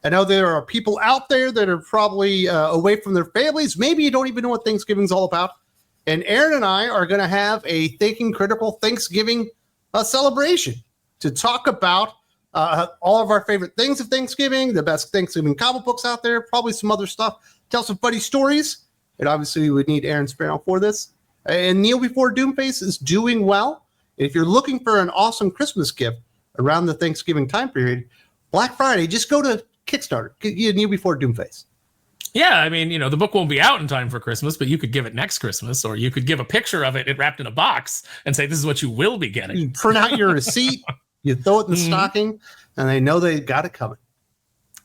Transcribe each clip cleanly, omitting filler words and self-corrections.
I know there are people out there that are probably away from their families. Maybe you don't even know what Thanksgiving's all about. And Aaron and I are going to have a Thinking Critical Thanksgiving celebration to talk about all of our favorite things of Thanksgiving, the best Thanksgiving comic books out there, probably some other stuff, tell some funny stories. And obviously we would need Aaron Sparrow for this. And Kneel Before Doomface is doing well. If you're looking for an awesome Christmas gift around the Thanksgiving time period, Black Friday, just go to Kickstarter, Kneel Before Doomface. Yeah, I mean, the book won't be out in time for Christmas, but you could give it next Christmas, or you could give a picture of it wrapped in a box and say, this is what you will be getting. You print out your receipt, you throw it in the stocking, and they know they got it coming.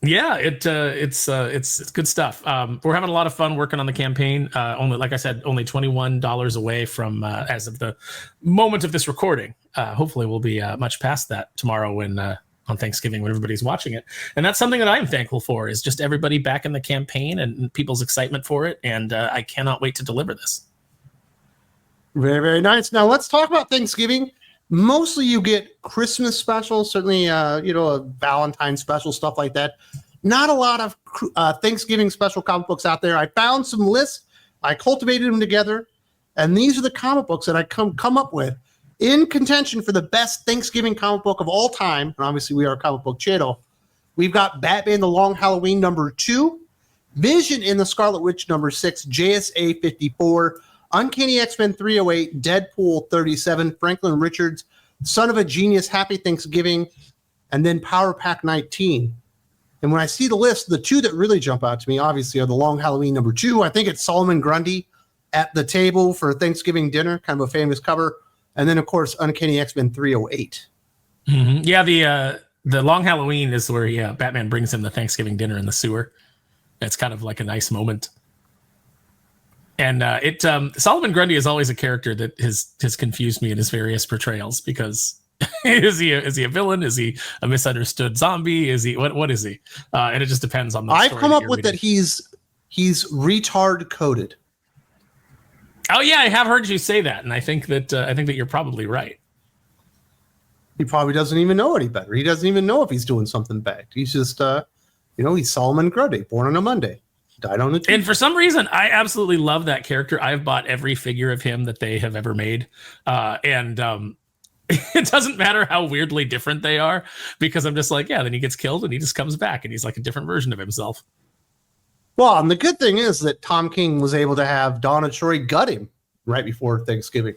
Yeah, it's good stuff. We're having a lot of fun working on the campaign. Only, like I said, only $21 away from as of the moment of this recording. Hopefully, we'll be much past that tomorrow when on Thanksgiving when everybody's watching it. And that's something that I'm thankful for, is just everybody back in the campaign and people's excitement for it. And I cannot wait to deliver this. Very, very nice. Now let's talk about Thanksgiving. Mostly you get Christmas specials, certainly, a Valentine special, stuff like that. Not a lot of Thanksgiving special comic books out there. I found some lists. I cultivated them together. And these are the comic books that I come up with in contention for the best Thanksgiving comic book of all time. And obviously we are a comic book channel. We've got Batman The Long Halloween #2, Vision in the Scarlet Witch #6, JSA 54, Uncanny X-Men 308, Deadpool 37, Franklin Richards, Son of a Genius, Happy Thanksgiving, and then Power Pack 19. And when I see the list, the two that really jump out to me, obviously, are The Long Halloween #2. I think it's Solomon Grundy at the table for Thanksgiving dinner, kind of a famous cover. And then, of course, Uncanny X-Men 308. Mm-hmm. Yeah, the Long Halloween is where Batman brings him the Thanksgiving dinner in the sewer. It's kind of like a nice moment. And Solomon Grundy is always a character that has confused me in his various portrayals, because is he a villain? Is he a misunderstood zombie? Is he what is he? And it just depends on the story. I've come up with that he's retard coded. Oh yeah, I have heard you say that, and I think that you're probably right. He probably doesn't even know any better. He doesn't even know if he's doing something bad. He's just he's Solomon Grundy, born on a Monday. Died on a Tuesday. And for some reason, I absolutely love that character. I've bought every figure of him that they have ever made. And it doesn't matter how weirdly different they are, because I'm just like, then he gets killed and he just comes back and he's like a different version of himself. Well, and the good thing is that Tom King was able to have Donna Troy gut him right before Thanksgiving.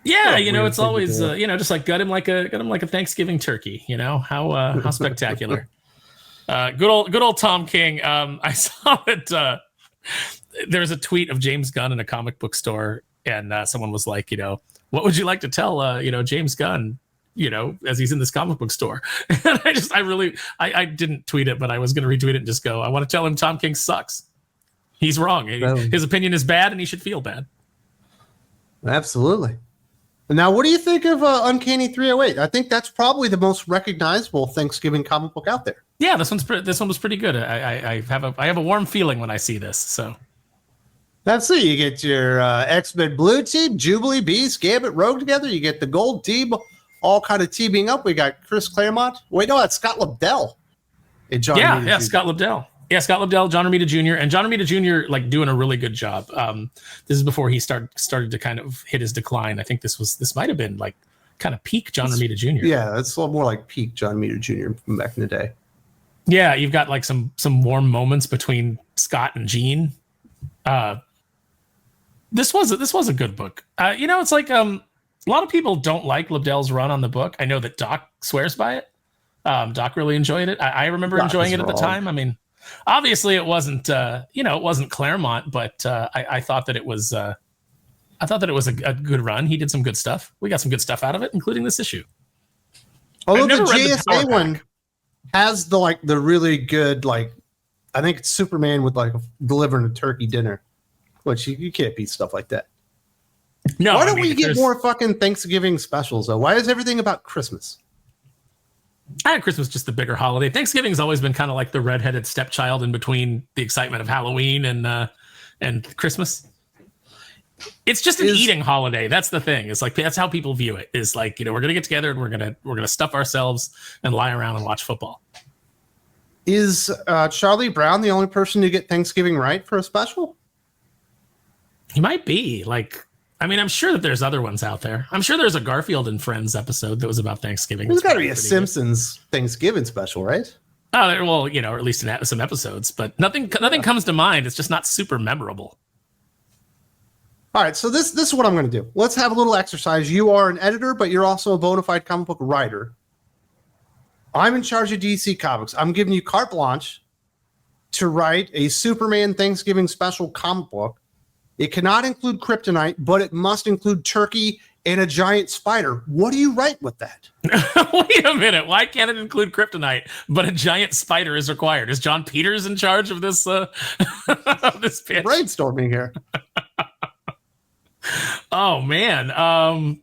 Yeah, it's always just like gut him like a Thanksgiving turkey. How spectacular. Good old Tom King. I saw that there was a tweet of James Gunn in a comic book store, and someone was like, what would you like to tell James Gunn, as he's in this comic book store? And I didn't tweet it, but I was going to retweet it and just go, I want to tell him Tom King sucks. He's wrong. His opinion is bad, and he should feel bad. Absolutely. Now, what do you think of Uncanny 308? I think that's probably the most recognizable Thanksgiving comic book out there. Yeah, this one was pretty good. I have a warm feeling when I see this. So let's see. You get your X-Men Blue Team, Jubilee, Beast, Gambit, Rogue together. You get the Gold Team, all kind of teaming up. We got Chris Claremont. Wait, no, that's Scott Lobdell. And John Romita Jr. Scott Lobdell. Yeah, Scott Lobdell, John Romita Jr. And John Romita Jr. like doing a really good job. This is before he started to kind of hit his decline. I think this might have been like kind of peak John Romita Jr. Yeah, it's a little more like peak John Romita Jr. from back in the day. Yeah, you've got like some warm moments between Scott and Gene. This was a good book. It's like a lot of people don't like Lobdell's run on the book. I know that Doc swears by it. Doc really enjoyed it. I remember enjoying it at the time. I mean, obviously it wasn't it wasn't Claremont, but I thought that it was a good run. He did some good stuff. We got some good stuff out of it, including this issue. Although the JSA one has the really good, like, I think it's Superman with like delivering a turkey dinner, which you can't beat stuff like that. No, why don't we get more fucking Thanksgiving specials though? Why is everything about Christmas? Christmas just the bigger holiday. Thanksgiving's always been kind of like the redheaded stepchild in between the excitement of Halloween and Christmas. It's just an eating holiday. That's the thing. It's like that's how people view it. Is like, we're gonna get together and we're gonna stuff ourselves and lie around and watch football. Is Charlie Brown the only person to get Thanksgiving right for a special? He might be. Like, I mean, I'm sure that there's other ones out there. I'm sure there's a Garfield and Friends episode that was about Thanksgiving. There's got to be a Simpsons Thanksgiving special, right? Oh, well, you know, or at least in some episodes, but nothing comes to mind. It's just not super memorable. All right, so this is what I'm going to do. Let's have a little exercise. You are an editor, but you're also a bona fide comic book writer. I'm in charge of DC Comics. I'm giving you carte blanche to write a Superman Thanksgiving special comic book. It cannot include kryptonite, but it must include turkey and a giant spider. What do you write with that? Wait a minute. Why can't it include kryptonite, but a giant spider is required? Is John Peters in charge of this this pitch? Brainstorming here. Oh, man.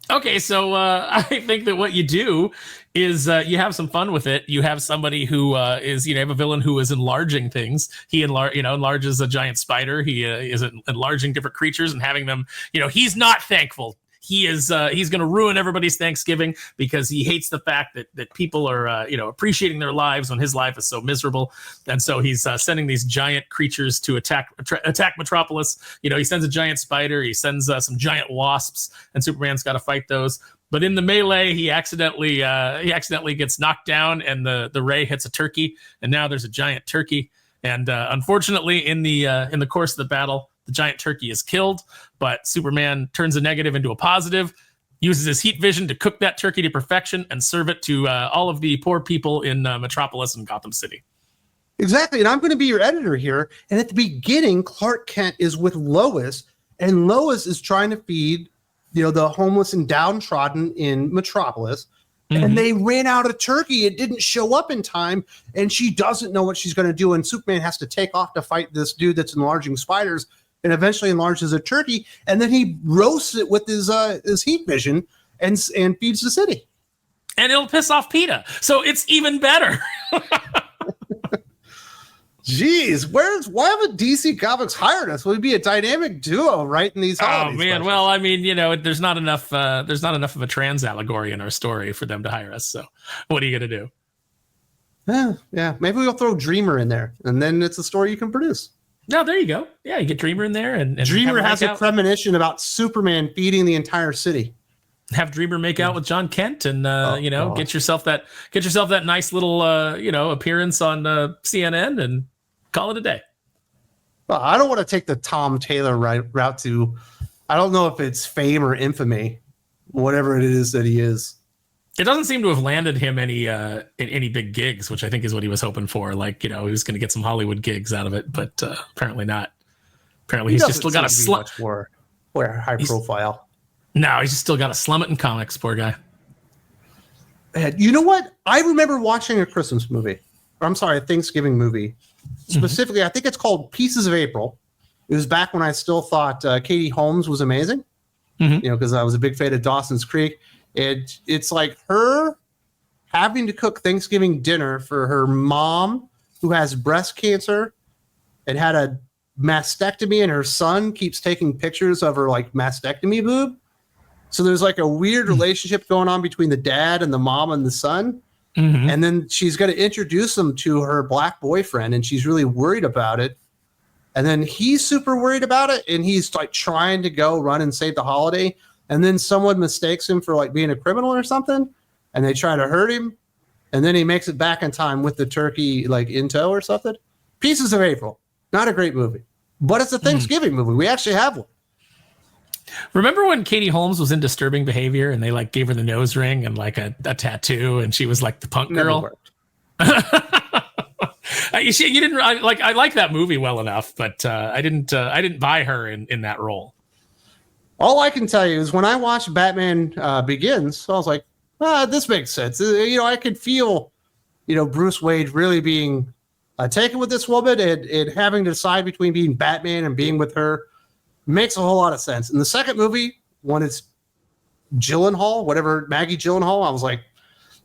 Okay, so I think that what you do is you have some fun with it. You have somebody who is, you know, you have a villain who is enlarging things. He enlarges a giant spider. He is enlarging different creatures and having them, you know, he's not thankful. He's going to ruin everybody's Thanksgiving because he hates the fact that people are, you know, appreciating their lives when his life is so miserable. And so he's sending these giant creatures to attack Metropolis. You know, he sends a giant spider. He sends some giant wasps, and Superman's got to fight those. But in the melee, he accidentally gets knocked down, and the ray hits a turkey, and now there's a giant turkey. And unfortunately, in the course of the battle, the giant turkey is killed, but Superman turns a negative into a positive, uses his heat vision to cook that turkey to perfection and serve it to all of the poor people in Metropolis and Gotham City. Exactly, and I'm going to be your editor here. And at the beginning, Clark Kent is with Lois, and Lois is trying to feed, you know, the homeless and downtrodden in Metropolis. Mm-hmm. And they ran out of turkey. It didn't show up in time, and she doesn't know what she's going to do. And Superman has to take off to fight this dude that's enlarging spiders, and eventually enlarges a turkey, and then he roasts it with his heat vision and feeds the city. And it'll piss off PETA, so it's even better. Jeez, why haven't DC Comics hired us? We'd be a dynamic duo writing these holiday man, specials. Well, I mean, you know, there's not enough of a trans allegory in our story for them to hire us. So what are you gonna do? Yeah, maybe we'll throw Dreamer in there, and then it's a story you can produce. No, there you go. Yeah, you get Dreamer in there, and Dreamer has a premonition about Superman feeding the entire city. Have Dreamer make out with John Kent, and get yourself that nice little appearance on CNN, and call it a day. Well, I don't want to take the Tom Taylor route to, I don't know if it's fame or infamy, whatever it is that he is. It doesn't seem to have landed him any big gigs, which I think is what he was hoping for. Like, you know, he was going to get some Hollywood gigs out of it, but apparently not. Apparently he's just still got a slum. Much more high profile. No, he's just still got to slum it in comics. Poor guy. You know what? I remember watching a Christmas movie. I'm sorry, a Thanksgiving movie. Specifically, I think it's called Pieces of April. It was back when I still thought Katie Holmes was amazing. You know, because I was a big fan of Dawson's Creek. It's like her having to cook Thanksgiving dinner for her mom who has breast cancer and had a mastectomy, and her son keeps taking pictures of her like mastectomy boob. So there's like a weird relationship going on between the dad and the mom and the son. And then she's going to introduce him to her black boyfriend, and she's really worried about it. And then he's super worried about it, and he's like trying to go run and save the holiday. And then someone mistakes him for like being a criminal or something, and they try to hurt him. And then he makes it back in time with the turkey like in tow or something. Pieces of April. Not a great movie, but it's a Thanksgiving movie. We actually have one. Remember when Katie Holmes was in Disturbing Behavior, and they like gave her the nose ring and like a tattoo, and she was like the punk girl? You didn't like. I like that movie well enough, but I didn't buy her in that role. All I can tell you is when I watched Batman Begins, I was like, this makes sense. You know, I could feel, you know, Bruce Wayne really being taken with this woman and having to decide between being Batman and being with her. Makes a whole lot of sense. In the second movie, when it's Gyllenhaal, Maggie Gyllenhaal, I was like,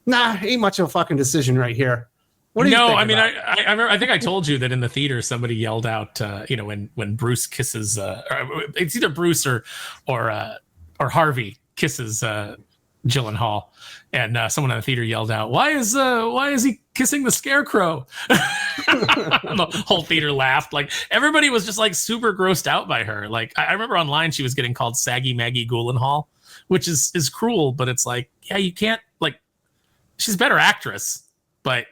nah, ain't much of a fucking decision right here. What do you think? I mean, I remember, I think I told you that in the theater, somebody yelled out, when Bruce kisses, it's either Bruce or Harvey kisses Gyllenhaal, and someone in the theater yelled out, "Why is he kissing the scarecrow. The whole theater laughed. Like everybody was just like super grossed out by her. Like I remember online she was getting called Saggy Maggie Gyllenhaal, which is cruel, but it's like, yeah, you can't, like, she's a better actress, but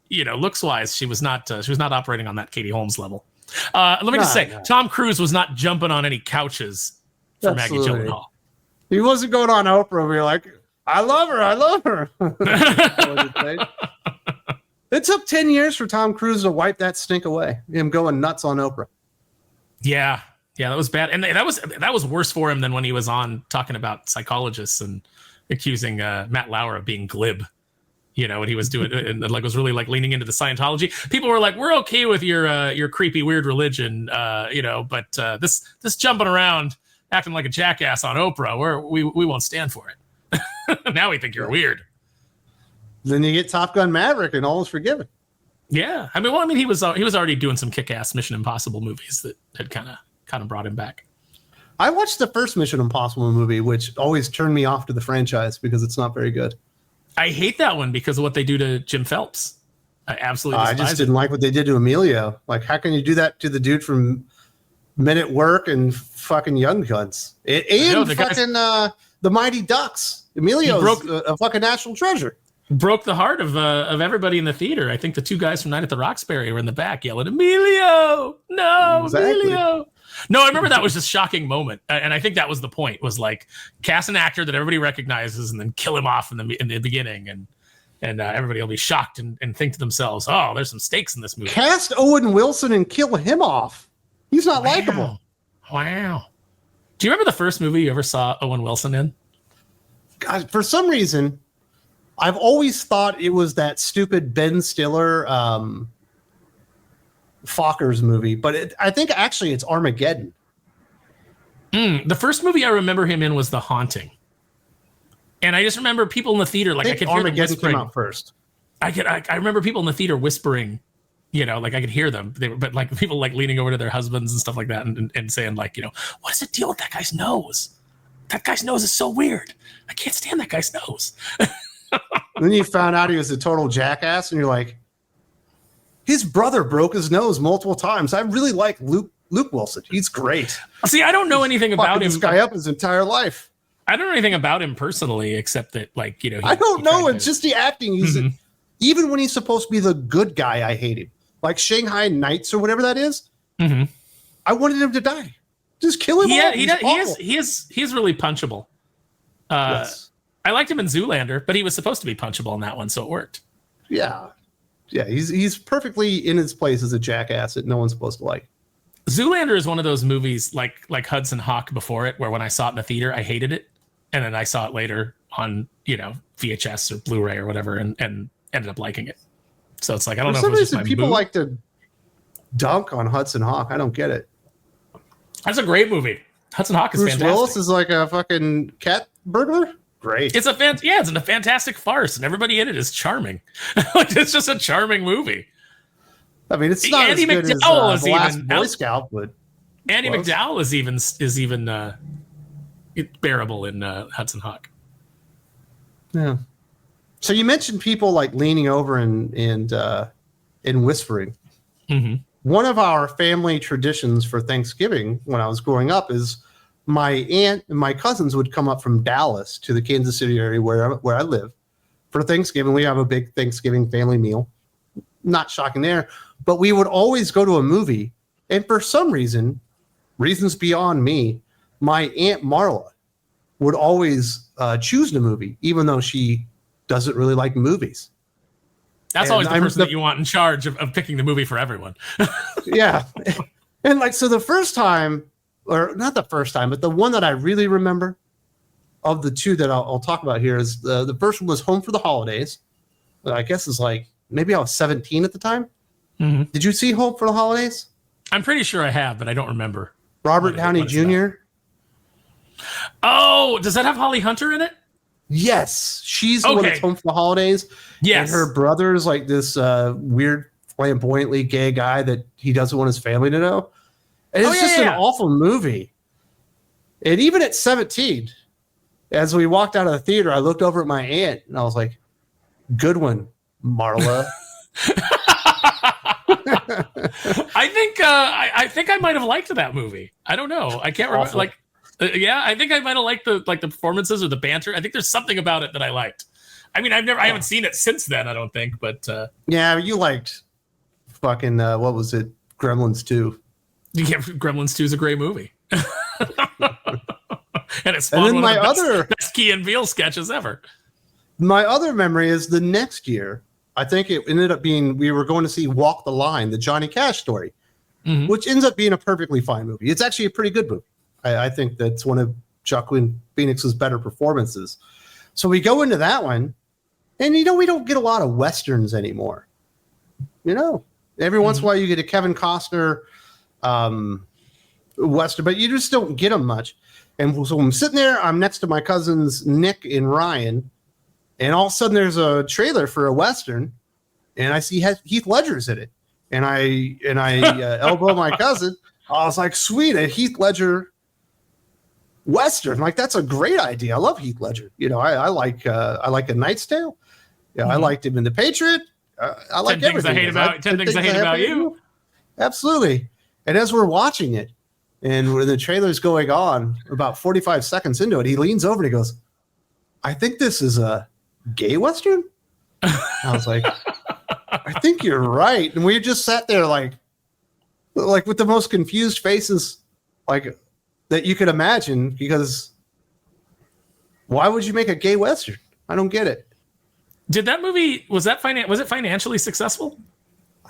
looks wise, she was not operating on that Katie Holmes level. Let me just say, Tom Cruise was not jumping on any couches for Maggie Gyllenhaal. He wasn't going on Oprah. We were like, I love her. It took 10 years for Tom Cruise to wipe that stink away. Him going nuts on Oprah. Yeah, that was bad, and that was worse for him than when he was on talking about psychologists and accusing Matt Lauer of being glib. When he was doing and like was really like leaning into the Scientology. People were like, "We're okay with your creepy weird religion, but this jumping around, acting like a jackass on Oprah, we won't stand for it." Now we think you're weird. Then you get Top Gun Maverick and all is forgiven. Yeah, I mean, he was already doing some kick-ass Mission Impossible movies that had kind of brought him back. I watched the first Mission Impossible movie, which always turned me off to the franchise because it's not very good. I hate that one because of what they do to Jim Phelps. I absolutely despise I just didn't like what they did to Emilio. Like, how can you do that to the dude from Men at Work and fucking Young Guns? The Mighty Ducks. Emilio's a fucking national treasure. Broke the heart of everybody in the theater. I think the two guys from Night at the Roxbury were in the back yelling, "Emilio! No, exactly. Emilio!" No, I remember that was just a shocking moment. And I think that was the point, was like cast an actor that everybody recognizes and then kill him off in the beginning. And everybody will be shocked and think to themselves, oh, there's some stakes in this movie. Cast Owen Wilson and kill him off. He's not likable. Wow. Do you remember the first movie you ever saw Owen Wilson in? God, for some reason, I've always thought it was that stupid Ben Stiller Fockers movie, but I think actually it's Armageddon. The first movie I remember him in was The Haunting, and I just remember people in the theater like I could hear them whispering. Came out first. I remember people in the theater whispering, like I could hear them. But like people like leaning over to their husbands and stuff like that, and saying like, what is the deal with that guy's nose? That guy's nose is so weird. I can't stand that guy's nose. Then you found out he was a total jackass, and you're like, his brother broke his nose multiple times. I really like Luke Wilson. He's great. See, I don't know anything about him. This guy up his entire life. I don't know anything about him personally, except that, like, I don't know. It's just the acting. He's even when he's supposed to be the good guy, I hate him. Like Shanghai Nights or whatever that is. Mm-hmm. I wanted him to die. Just kill him. Yeah, he is really punchable. Yes. I liked him in Zoolander, but he was supposed to be punchable in that one, so it worked. Yeah. Yeah, he's perfectly in his place as a jackass that no one's supposed to like. Zoolander is one of those movies like Hudson Hawk before it, where when I saw it in the theater, I hated it. And then I saw it later on, VHS or Blu-ray or whatever, and ended up liking it. So it's like, I don't know. For some reason, people like to dunk on Hudson Hawk. I don't get it. That's a great movie. Hudson Hawk is fantastic. Bruce Willis is like a fucking cat burglar. Great. It's a fantastic farce, and everybody in it is charming. It's just a charming movie. I mean, it's not Andy as good McDowell as The Last Boy Scout, but Andy McDowell is even bearable in Hudson Hawk. Yeah. So you mentioned people like leaning over and whispering. Mm-hmm. One of our family traditions for Thanksgiving when I was growing up is my aunt and my cousins would come up from Dallas to the Kansas City area where I live for Thanksgiving. We have a big Thanksgiving family meal. Not shocking there, but we would always go to a movie. And for some reasons beyond me, my Aunt Marla would always choose the movie, even though she doesn't really like movies. That's always the person that you want in charge of picking the movie for everyone. Yeah. And like, so the first time, or not the first time, but the one that I really remember of the two that I'll talk about here is the first one was Home for the Holidays. I guess it's like, maybe I was 17 at the time. Mm-hmm. Did you see Home for the Holidays? I'm pretty sure I have, but I don't remember. Robert Downey Jr. Oh, does that have Holly Hunter in it? Yes. She's the one that's Home for the Holidays. Yes. And her brother's like this weird, flamboyantly gay guy that he doesn't want his family to know. And it's just an awful movie. And even at 17, as we walked out of the theater, I looked over at my aunt and I was like, good one. Marla. I think I might have liked that movie. I don't know. I can't remember. Like, yeah, I think I might have liked the performances or the banter. I think there's something about it that I liked. I mean, I haven't seen it since then. I don't think, but yeah, you liked fucking what was it? Gremlins 2. Yeah, Gremlins 2 is a great movie. And it's and then one of the best Key and Peele sketches ever. My other memory is the next year. I think it ended up being we were going to see Walk the Line, the Johnny Cash story, which ends up being a perfectly fine movie. It's actually a pretty good movie. I think that's one of Joaquin Phoenix's better performances. So we go into that one, and we don't get a lot of Westerns anymore. Every once in a while you get a Kevin Costner Western, but you just don't get them much. And so I'm sitting there, I'm next to my cousins Nick and Ryan, and all of a sudden there's a trailer for a Western, and I see Heath Ledger's in it. And I elbow my cousin. I was like, sweet, a Heath Ledger Western. Like, that's a great idea. I love Heath Ledger. I like A Knight's Tale. Yeah, I liked him in The Patriot. I like 10 Things I Hate About 10 Things I Hate About You. Absolutely. And as we're watching it, and when the trailer's going on, about 45 seconds into it, he leans over and he goes, I think this is a gay Western? I was like, I think you're right. And we just sat there like with the most confused faces like that you could imagine, because why would you make a gay Western? I don't get it. Did that movie, was it financially successful?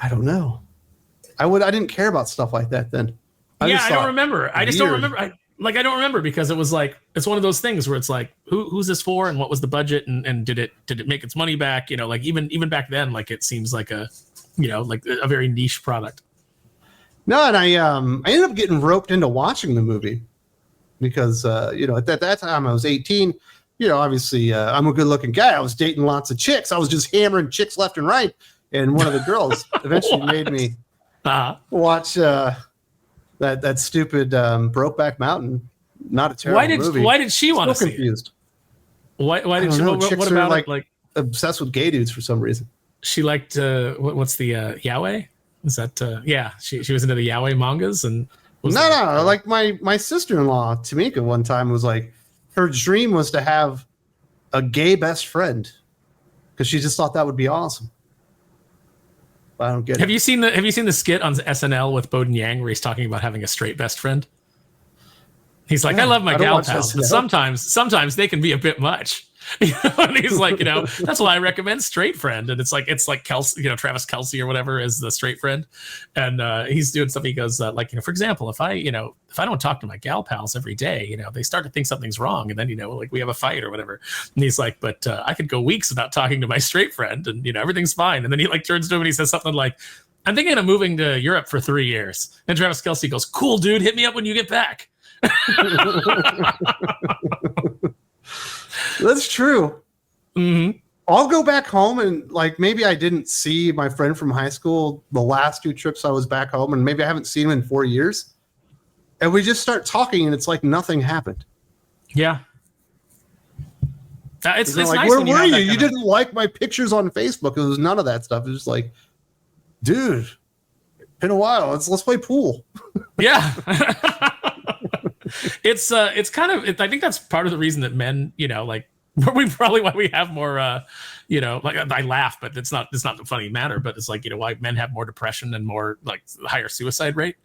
I don't know. I didn't care about stuff like that then. I don't remember. I just don't remember. I don't remember because it was like, it's one of those things where it's like, who's this for, and what was the budget, and did it make its money back? Like even back then, like it seems like a very niche product. No, and I ended up getting roped into watching the movie because at that time I was 18. Obviously I'm a good looking guy. I was dating lots of chicks. I was just hammering chicks left and right, and one of the girls eventually made me watch that stupid Brokeback Mountain. Not a terrible movie. Why did she want to see confused? Why did she? What about like, it? Like obsessed with gay dudes for some reason? She liked what's the yaoi? Is that yeah? She was into the yaoi mangas and no. Like my sister-in-law Tamika one time was like, her dream was to have a gay best friend because she just thought that would be awesome. I don't get it. Have you seen the skit on SNL with Bowden Yang where he's talking about having a straight best friend? He's like, I love my gal pals, but sometimes they can be a bit much. And he's like, that's why I recommend straight friend. And it's like Kelsey, Travis Kelsey or whatever is the straight friend. And he's doing stuff. He goes for example, if I don't talk to my gal pals every day, they start to think something's wrong. And then, like we have a fight or whatever. And he's like, but I could go weeks without talking to my straight friend and, everything's fine. And then he turns to him and he says something like, I'm thinking of moving to Europe for 3 years. And Travis Kelsey goes, cool, dude, hit me up when you get back. That's true. Mm-hmm. I'll go back home and maybe I didn't see my friend from high school the last 2 trips I was back home, and maybe I haven't seen him in 4 years. And we just start talking, and it's like nothing happened. Yeah. It's like, nice where were you? You didn't like my pictures on Facebook. It was none of that stuff. It was just like, dude, been a while. Let's play pool. Yeah. It's kind of, I think that's part of the reason that men, we probably why we have more, I laugh, but it's not a funny matter, but it's like, why men have more depression and more higher suicide rate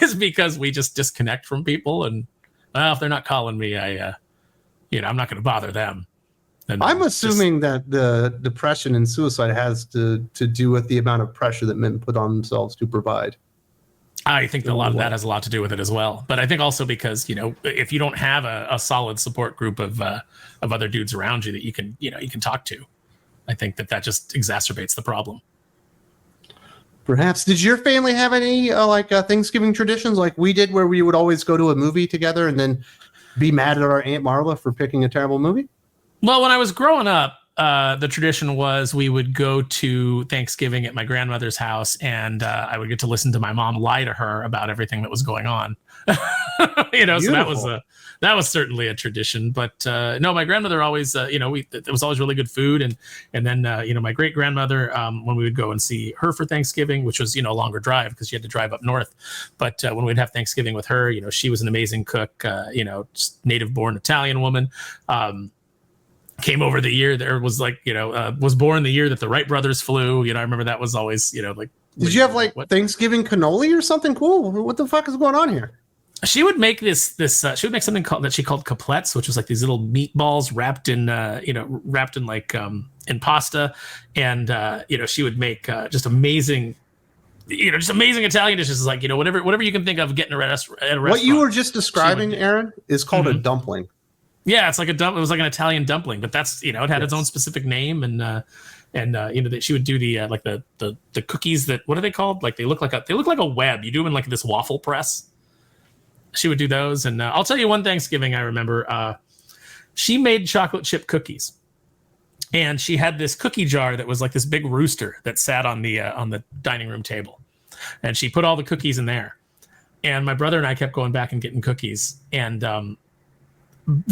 is because we just disconnect from people. And if they're not calling me, I'm not going to bother them. And I'm assuming that the depression and suicide has to do with the amount of pressure that men put on themselves to provide. I think a lot of that has a lot to do with it as well. But I think also because, if you don't have a solid support group of other dudes around you that you can talk to, I think that just exacerbates the problem. Perhaps. Did your family have any Thanksgiving traditions like we did where we would always go to a movie together and then be mad at our Aunt Marla for picking a terrible movie? Well, when I was growing up, the tradition was we would go to Thanksgiving at my grandmother's house, and I would get to listen to my mom lie to her about everything that was going on. You know, Beautiful. So that was certainly a tradition. But no, my grandmother always, you know, it was always really good food. And then, you know, my great grandmother, when we would go and see her for Thanksgiving, which was, you know, a longer drive because she had to drive up north. But when we'd have Thanksgiving with her, you know, she was an amazing cook, you know, just native born Italian woman. Came over the year there was like, you know, was born the year that the Wright brothers flew. You know, I remember that was always, you know, like. Did you have like Thanksgiving cannoli or something cool? What the fuck is going on here? She would make she would make something that she called couplets, which was like these little meatballs wrapped in like in pasta, and you know, she would make just amazing Italian dishes, like, you know, whatever you can think of getting at a restaurant. What you were just describing, Aaron, is called a dumpling. Yeah, it's like it was like an Italian dumpling, but that's, you know, it had its own specific name, and you know, she would do the like the cookies that, what are they called? Like they look like a web. You do them in like this waffle press. She would do those, and I'll tell you one Thanksgiving I remember. She made chocolate chip cookies, and she had this cookie jar that was like this big rooster that sat on the dining room table, and she put all the cookies in there. And my brother and I kept going back and getting cookies, and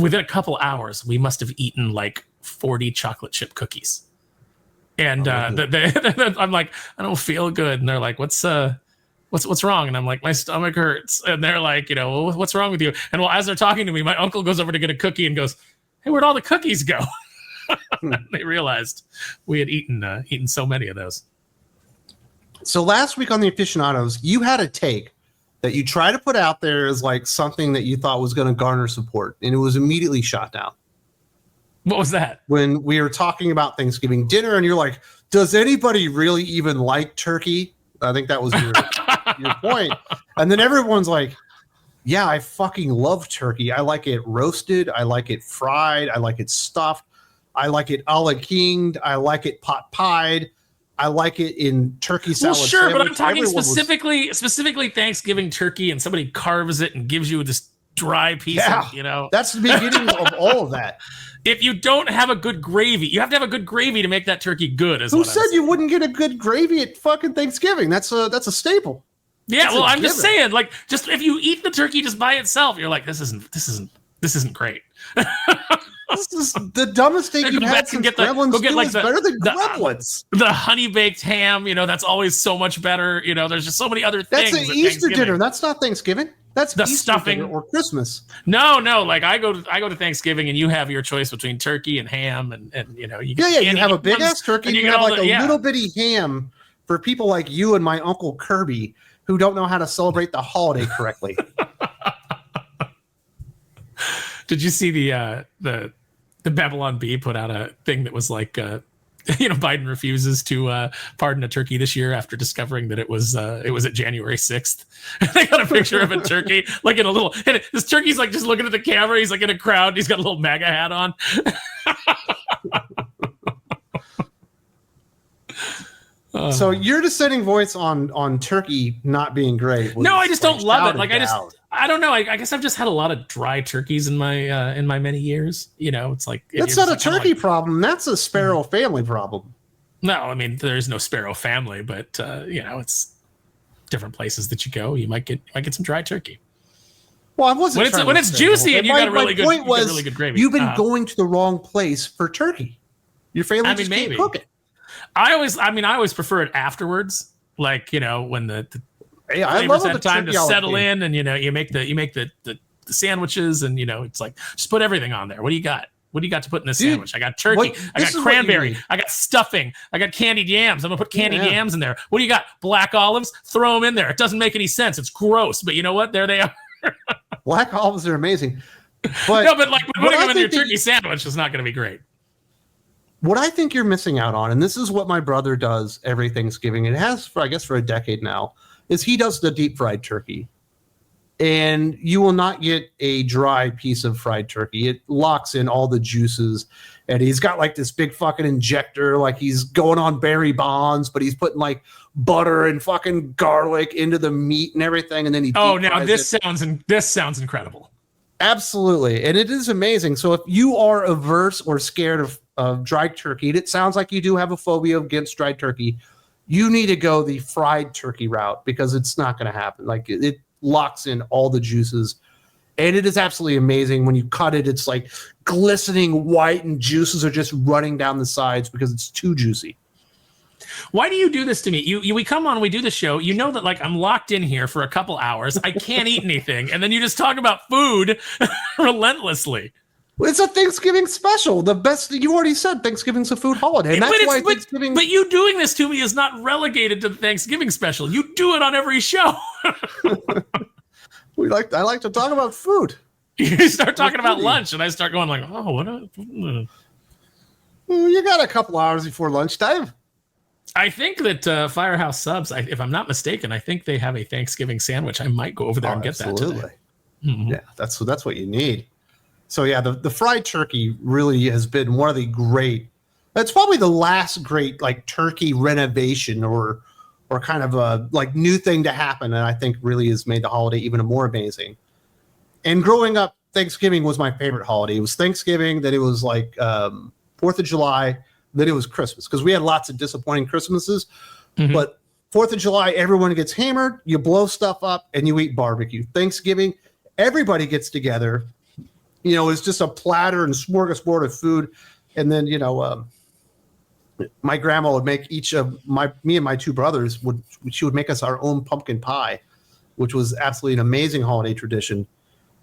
within a couple hours, we must have eaten like 40 chocolate chip cookies. And I'm like, I don't feel good, and they're like, what's wrong? And I'm like, my stomach hurts. And they're like, you know, well, what's wrong with you? And well, as they're talking to me, my uncle goes over to get a cookie and goes, hey, where'd all the cookies go? They realized we had eaten so many of those. So last week on the Aficionados, you had a take that you try to put out there as like something that you thought was going to garner support, and it was immediately shot down. What was that? When we were talking about Thanksgiving dinner, and you're like, does anybody really even like turkey? I think that was your point. And then everyone's like, yeah, I fucking love turkey. I like it roasted. I like it fried. I like it stuffed. I like it a la kinged. I like it pot pied. I like it in turkey salad. Well, sure, but I'm talking specifically Thanksgiving turkey, and somebody carves it and gives you this dry piece of, you know. That's the beginning of all of that. If you don't have a good gravy, you have to have a good gravy to make that turkey good. Who said you wouldn't get a good gravy at fucking Thanksgiving? That's a staple. Yeah, well, I'm just saying, like, just if you eat the turkey just by itself, you're like, this isn't great. This is the dumbest thing you've had since Gremlins 2 is better than Gremlins. The honey baked ham, you know, that's always so much better. You know, there's just so many other things. That's an Easter dinner. That's not Thanksgiving. That's the Easter stuffing or Christmas. No. Like I go to Thanksgiving, and you have your choice between turkey and ham, and you know, you you have a big ass turkey, and you have like a little bitty ham for people like you and my Uncle Kirby who don't know how to celebrate the holiday correctly. Did you see the Babylon Bee put out a thing that was like, you know, Biden refuses to pardon a turkey this year after discovering that it was at January 6th. They got a picture of a turkey, like in a little, and this turkey's like just looking at the camera. He's like in a crowd. He's got a little MAGA hat on. So your dissenting voice on turkey not being great. No, I just don't love it. Like I don't know. I guess I've just had a lot of dry turkeys in my many years. You know, it's like that's not a turkey problem. That's a sparrow family problem. No, I mean there's no sparrow family, but you know, it's different places that you go. You might get some dry turkey. Well, I wasn't when it's juicy and you got a really good gravy. You've been going to the wrong place for turkey. Your family just can't cook it. I always prefer it afterwards, like, you know, when the I love had time to settle in, and you know, you make the sandwiches, and you know, it's like just put everything on there. What do you got? What do you got to put in this sandwich? I got turkey, I got cranberry, I got stuffing, I got candied yams. I'm gonna put candied yams in there. What do you got? Black olives? Throw them in there. It doesn't make any sense. It's gross, but you know what? There they are. Black olives are amazing. But no, but like putting them in your turkey sandwich is not going to be great. What I think you're missing out on, and this is what my brother does every Thanksgiving, and it has for a decade now, is he does the deep fried turkey. And you will not get a dry piece of fried turkey. It locks in all the juices, and he's got like this big fucking injector, like he's going on Barry Bonds, but he's putting like butter and fucking garlic into the meat and everything, and then he this sounds incredible. Absolutely, and it is amazing. So if you are averse or scared of dried turkey, and it sounds like you do have a phobia against dried turkey, you need to go the fried turkey route, because it's not going to happen. Like it locks in all the juices And it is absolutely amazing. When you cut it, it's like glistening white and juices are just running down the sides because it's too juicy. Why do you do this to me? We come on, we do the show. You know that like I'm locked in here for a couple hours. I can't eat anything. And then you just talk about food relentlessly. It's a Thanksgiving special. The best, you already said Thanksgiving's a food holiday. And that's why Thanksgiving. But you doing this to me is not relegated to the Thanksgiving special. You do it on every show. I like to talk about food. You start talking about lunch, and I start going like, "Oh, what?" You got a couple hours before lunchtime. I think that Firehouse Subs, if I'm not mistaken, I think they have a Thanksgiving sandwich. I might go over there and get that today. Mm-hmm. Yeah, that's what you need. So yeah, the fried turkey really has been one of the great. That's probably the last great like turkey renovation or kind of a like new thing to happen, and I think really has made the holiday even more amazing. And growing up, Thanksgiving was my favorite holiday. It was Thanksgiving, then it was like 4th of July, then it was Christmas, because we had lots of disappointing Christmases. Mm-hmm. But 4th of July, everyone gets hammered, you blow stuff up, and you eat barbecue. Thanksgiving, everybody gets together. You know, it's just a platter and smorgasbord of food. And then, you know, my grandma would make me and my two brothers she would make us our own pumpkin pie, which was absolutely an amazing holiday tradition.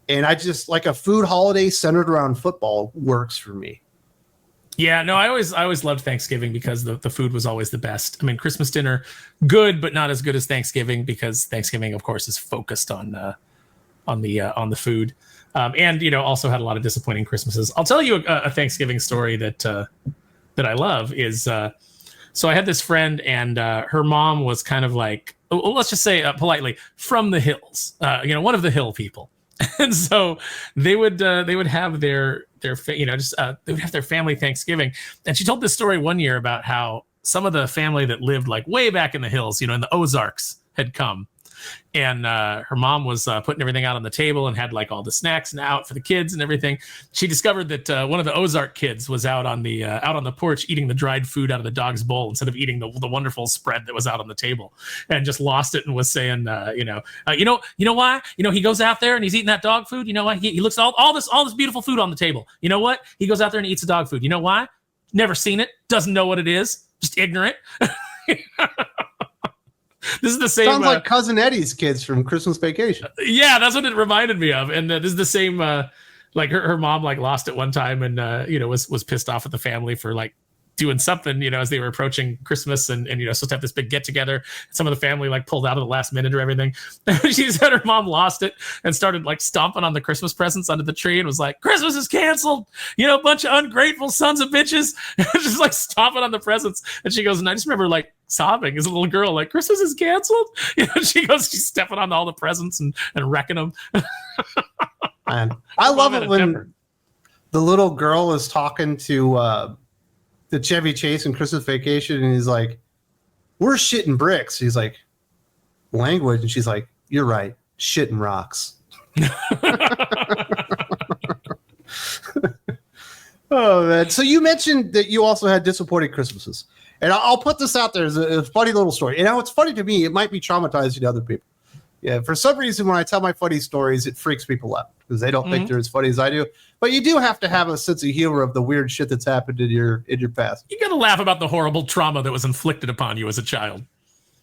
And I just like a food holiday centered around football works for me. Yeah, no, I always loved Thanksgiving because the food was always the best. I mean, Christmas dinner, good, but not as good as Thanksgiving, because Thanksgiving, of course, is focused on the food. And, you know, also had a lot of disappointing Christmases. I'll tell you a Thanksgiving story that I love is, so I had this friend, and her mom was kind of like, let's just say politely, from the hills, you know, one of the hill people. And so they would have their they would have their family Thanksgiving. And she told this story one year about how some of the family that lived like way back in the hills, you know, in the Ozarks, had come. And her mom was putting everything out on the table and had like all the snacks and out for the kids and everything. She discovered that one of the Ozark kids was out on the porch eating the dried food out of the dog's bowl instead of eating the wonderful spread that was out on the table, and just lost it and was saying, you know why? You know, he goes out there and he's eating that dog food. You know why? He looks at all this beautiful food on the table. You know what? He goes out there and eats the dog food. You know why? Never seen it. Doesn't know what it is. Just ignorant. This is the same. Sounds like Cousin Eddie's kids from Christmas Vacation. Yeah, that's what it reminded me of. And this is the same. Like her mom like lost it one time, and you know was pissed off at the family for like doing something, you know, as they were approaching Christmas and you know, supposed to have this big get together. Some of the family like pulled out at the last minute or everything. She said her mom lost it and started like stomping on the Christmas presents under the tree and was like, "Christmas is canceled, you know, bunch of ungrateful sons of bitches." Just like stomping on the presents. And she goes, and I just remember like sobbing as a little girl, like, "Christmas is canceled?" You know, she goes, she's stepping on all the presents and wrecking them. Man, I love it when the little girl is talking to the Chevy Chase in Christmas Vacation, and he's like, "We're shitting bricks." He's like, "Language," and she's like, "You're right, shitting rocks." Oh man! So you mentioned that you also had disappointing Christmases, and I'll put this out there as a funny little story. And now it's funny to me; it might be traumatizing to other people. Yeah, for some reason, when I tell my funny stories, it freaks people out because they don't think they're as funny as I do. But you do have to have a sense of humor of the weird shit that's happened in your past. You got to laugh about the horrible trauma that was inflicted upon you as a child.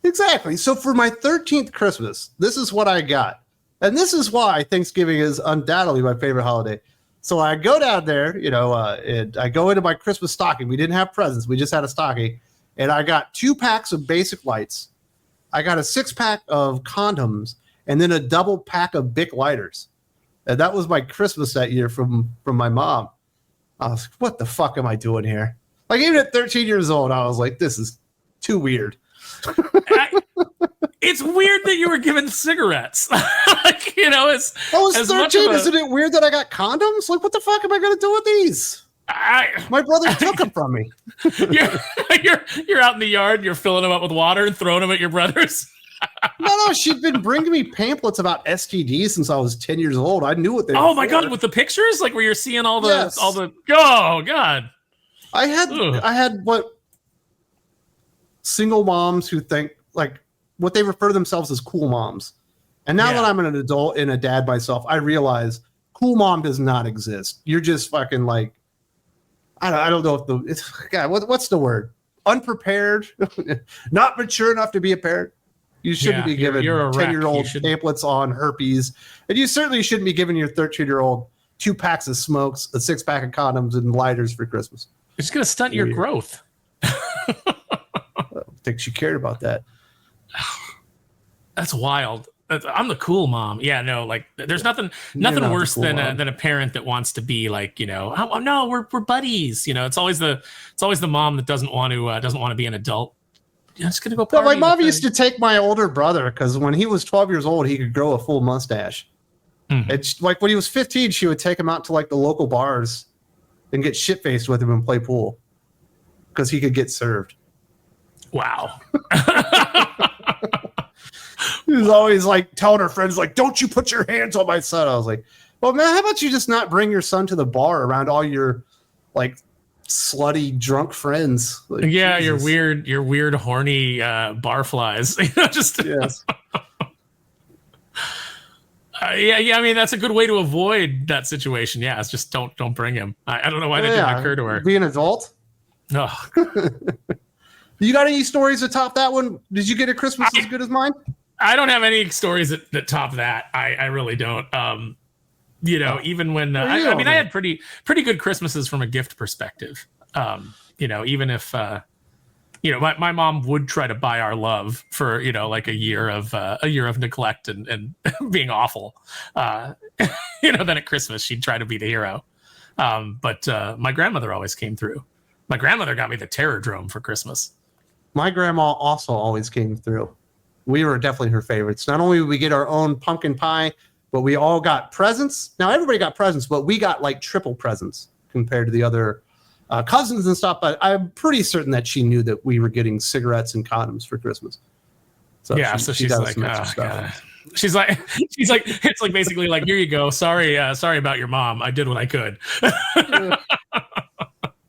Exactly. So for my 13th Christmas, this is what I got. And this is why Thanksgiving is undoubtedly my favorite holiday. So I go down there, you know, and I go into my Christmas stocking. We didn't have presents. We just had a stocking. And I got 2 packs of basic lights. I got a 6-pack of condoms and then a double pack of Bic lighters. And that was my Christmas that year from my mom. I was like, what the fuck am I doing here? Like, even at 13 years old, I was like, this is too weird. It's weird that you were given cigarettes. Like, you know, it's I was 13. Isn't it weird that I got condoms? Like, what the fuck am I going to do with these? My brother took them from me. You're out in the yard, you're filling them up with water and throwing them at your brothers. No, she'd been bringing me pamphlets about STDs since I was 10 years old. I knew what they were. Oh my God, with the pictures? Like where you're seeing all the oh God. I had what single moms who think like what they refer to themselves as cool moms. And now that I'm an adult and a dad myself, I realize cool mom does not exist. You're just fucking like, I don't know if God, what's the word? Unprepared, not mature enough to be a parent. You shouldn't be giving 10-year-old pamphlets on herpes. And you certainly shouldn't be giving your 13-year-old 2 packs of smokes, a 6-pack of condoms, and lighters for Christmas. It's going to stunt your growth. I don't think she cared about that. That's wild. I'm the cool mom. Yeah, no, like there's nothing worse than a parent that wants to be like, oh no, we're buddies. It's always the mom that doesn't want to be an adult. I'm just gonna go party. My mom used to take my older brother because when he was 12 years old, he could grow a full mustache. It's like when he was 15, she would take him out to like the local bars and get shit faced with him and play pool because he could get served. Wow. He was always like telling her friends, like, don't you put your hands on my son. I was like, well, man, how about you just not bring your son to the bar around all your like slutty drunk friends? Like, yeah, Jesus. your weird horny barflies. Yes. Yeah. I mean, that's a good way to avoid that situation. Yeah, it's just don't bring him. I don't know why that didn't occur to her. Be an adult. No. You got any stories to top that one? Did you get a Christmas as good as mine? I don't have any stories that top that. I really don't. Even when I had pretty good Christmases from a gift perspective. Even if my mom would try to buy our love for like a year of neglect and being awful. Then at Christmas she'd try to be the hero. But my grandmother always came through. My grandmother got me the Terror Drome for Christmas. My grandma also always came through. We were definitely her favorites. Not only did we get our own pumpkin pie, but we all got presents. Now, everybody got presents, but we got like triple presents compared to the other cousins and stuff. But I'm pretty certain that she knew that we were getting cigarettes and condoms for Christmas. So she's like, oh, God. She's like, it's like basically like, here you go. Sorry about your mom. I did what I could.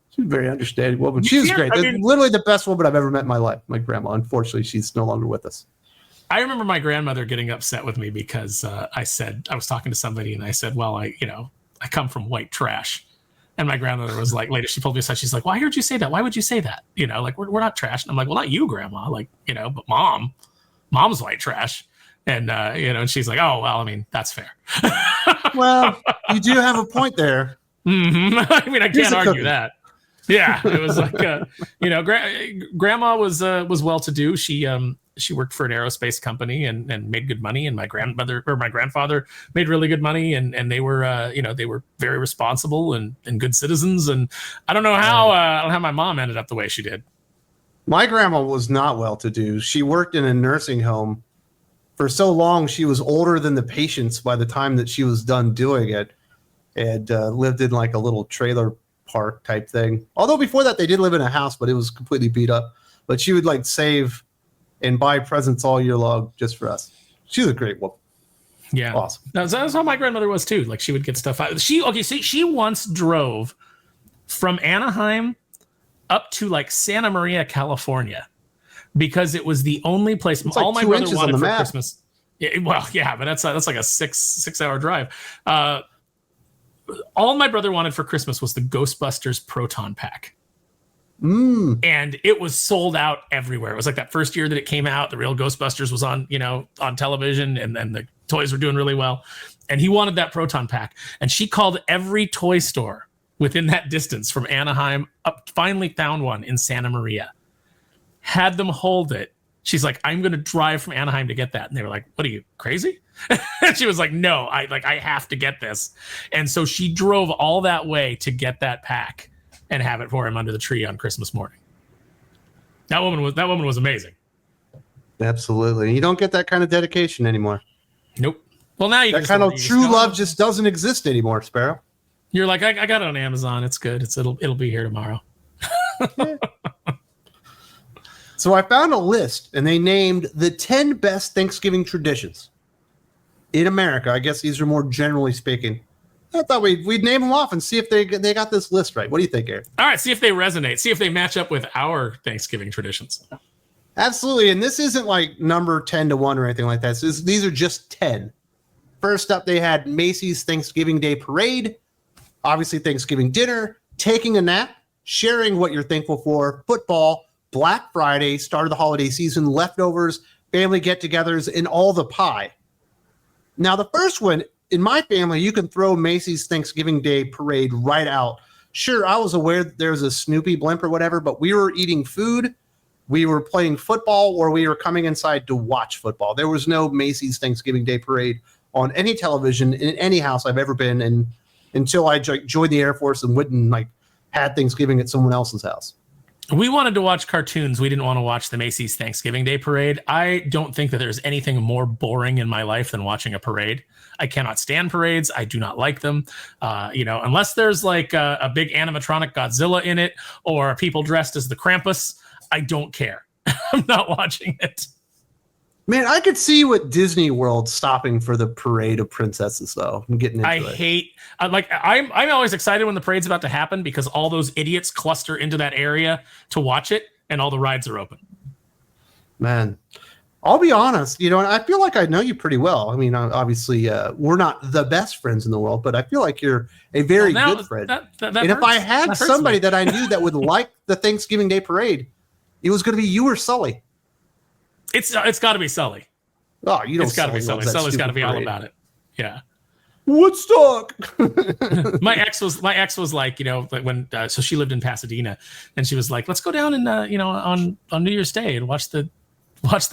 She's a very understanding woman. She was great. Literally the best woman I've ever met in my life. My grandma. Unfortunately, she's no longer with us. I remember my grandmother getting upset with me because I was talking to somebody and I said, well, I come from white trash. And my grandmother was like, later she pulled me aside. She's like, well, I heard you say that. Why would you say that? Like we're not trash. And I'm like, well, not you, grandma. Like, but mom's white trash. And, and she's like, oh, well, I mean, that's fair. Well, you do have a point there. Mm-hmm. I mean, I can't argue that. Yeah, it was like, grandma was well-to-do. She worked for an aerospace company and made good money. And my grandfather made really good money. And they were, they were very responsible and good citizens. And I don't know how my mom ended up the way she did. My grandma was not well-to-do. She worked in a nursing home for so long. She was older than the patients by the time that she was done doing it, and lived in like a little trailer park type thing. Although before that they did live in a house, but it was completely beat up. But she would like save and buy presents all year long just for us. She was a great woman. Yeah, awesome. That's how my grandmother was too. Like she would get stuff out. She once drove from Anaheim up to like Santa Maria, California, because it was the only place all my brother wanted for Christmas. Yeah, well, yeah, but that's like a six-hour drive. All my brother wanted for Christmas was the Ghostbusters Proton Pack. And it was sold out everywhere. It was like that first year that it came out, the real Ghostbusters was on television, and then the toys were doing really well. And he wanted that Proton Pack. And she called every toy store within that distance from Anaheim up, finally found one in Santa Maria, had them hold it. She's like, I'm going to drive from Anaheim to get that. And they were like, what are you, crazy? And she was like, no, I have to get this. And so she drove all that way to get that pack and have it for him under the tree on Christmas morning. That woman was amazing. Absolutely. You don't get that kind of dedication anymore. Nope. Well, now that kind of true love just doesn't exist anymore, Sparrow. You're like, I got it on Amazon. It's good. It'll be here tomorrow. So I found a list, and they named the 10 best Thanksgiving traditions in America. I guess these are more generally speaking. I thought we'd name them off and see if they got this list right. What do you think, Aaron? All right, see if they resonate. See if they match up with our Thanksgiving traditions. Absolutely. And this isn't like number 10 to 1 or anything like that. So these are just 10. First up, they had Macy's Thanksgiving Day Parade, obviously Thanksgiving dinner, taking a nap, sharing what you're thankful for, football, Black Friday, start of the holiday season, leftovers, family get-togethers, and all the pie. Now, the first one, in my family, you can throw Macy's Thanksgiving Day Parade right out. Sure, I was aware that there was a Snoopy blimp or whatever, but we were eating food, we were playing football, or we were coming inside to watch football. There was no Macy's Thanksgiving Day Parade on any television in any house I've ever been in until I joined the Air Force and went and like had Thanksgiving at someone else's house. We wanted to watch cartoons. We didn't want to watch the Macy's Thanksgiving Day Parade. I don't think that there's anything more boring in my life than watching a parade. I cannot stand parades. I do not like them. Unless there's like a big animatronic Godzilla in it or people dressed as the Krampus, I don't care. I'm not watching it. Man, I could see what Disney World stopping for the parade of princesses, though. I'm getting into it. I'm always excited when the parade's about to happen because all those idiots cluster into that area to watch it, and all the rides are open. Man, I'll be honest, and I feel like I know you pretty well. I mean, obviously, we're not the best friends in the world, but I feel like you're a very good friend. And if I had somebody that I knew that would like the Thanksgiving Day Parade, it was going to be you or Sully. It's got to be Sully. Oh, you don't. It's got to be Sully. Sully's got to be all about it. Yeah. Woodstock. my ex was like, when so she lived in Pasadena, and she was like, let's go down and on New Year's Day and watch the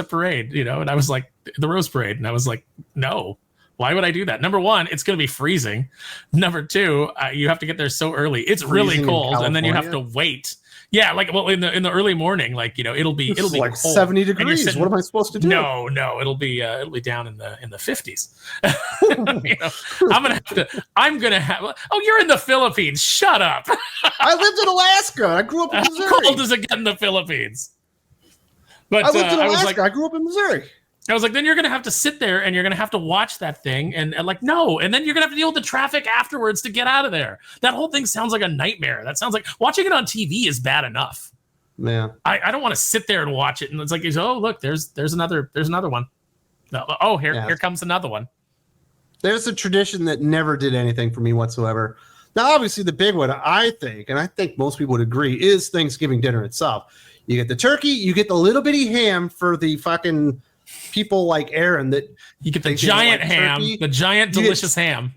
parade, and I was like, the Rose Parade, and I was like, no, why would I do that? Number one, it's going to be freezing. Number two, you have to get there so early. It's really cold, and then you have to wait. Yeah, in the early morning, it'll be like cold. 70 degrees. What am I supposed to do? No, it'll be down in the 50s. I'm gonna have. Oh, you're in the Philippines. Shut up. I lived in Alaska. I grew up in Missouri. How cold does it get in the Philippines? But I lived in Alaska. I grew up in Missouri. I was like, then you're going to have to sit there and you're going to have to watch that thing. And no. And then you're going to have to deal with the traffic afterwards to get out of there. That whole thing sounds like a nightmare. That sounds like watching it on TV is bad enough. Yeah. I don't want to sit there and watch it. And it's like, oh, look, there's another one. Oh, here comes another one. There's a tradition that never did anything for me whatsoever. Now, obviously, the big one, I think most people would agree, is Thanksgiving dinner itself. You get the turkey, you get the little bitty ham for the fucking people like Aaron that you get the giant ham, the giant delicious ham.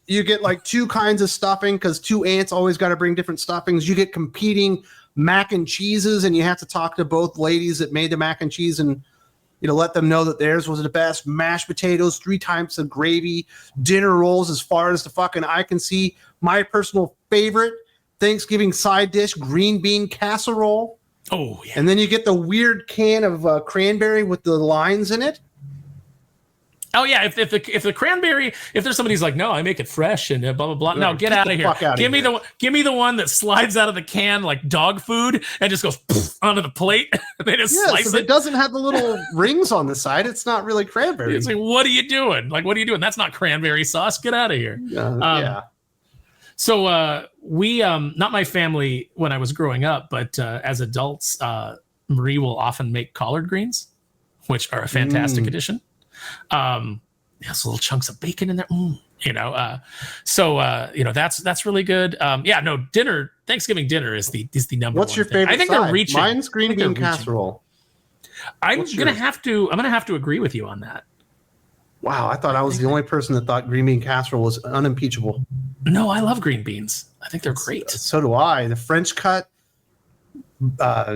You get like two kinds of stuffing because two aunts always got to bring different stuffings. You get competing mac and cheeses, and you have to talk to both ladies that made the mac and cheese and let them know that theirs was the best. Mashed potatoes, 3 types of gravy, dinner rolls as far as the fucking eye can see. My personal favorite Thanksgiving side dish, green bean casserole. Oh, yeah. And then you get the weird can of cranberry with the lines in it. Oh, yeah. If the cranberry, if there's somebody's like, no, I make it fresh and blah, blah, blah. No, get out of here. Give me the one that slides out of the can like dog food and just goes onto the plate. They just slice it. It doesn't have the little rings on the side. It's not really cranberry. It's like, what are you doing? That's not cranberry sauce. Get out of here. Yeah. So we, not my family when I was growing up, but as adults, Marie will often make collard greens, which are a fantastic addition. There's little chunks of bacon in there. That's really good. Dinner, Thanksgiving dinner is the number one. What's your favorite? I think side? They're reaching. Mine's green bean casserole. I'm gonna have to agree with you on that. Wow, I thought I was the only person that thought green bean casserole was unimpeachable. No, I love green beans. I think they're great. So do I. The French cut,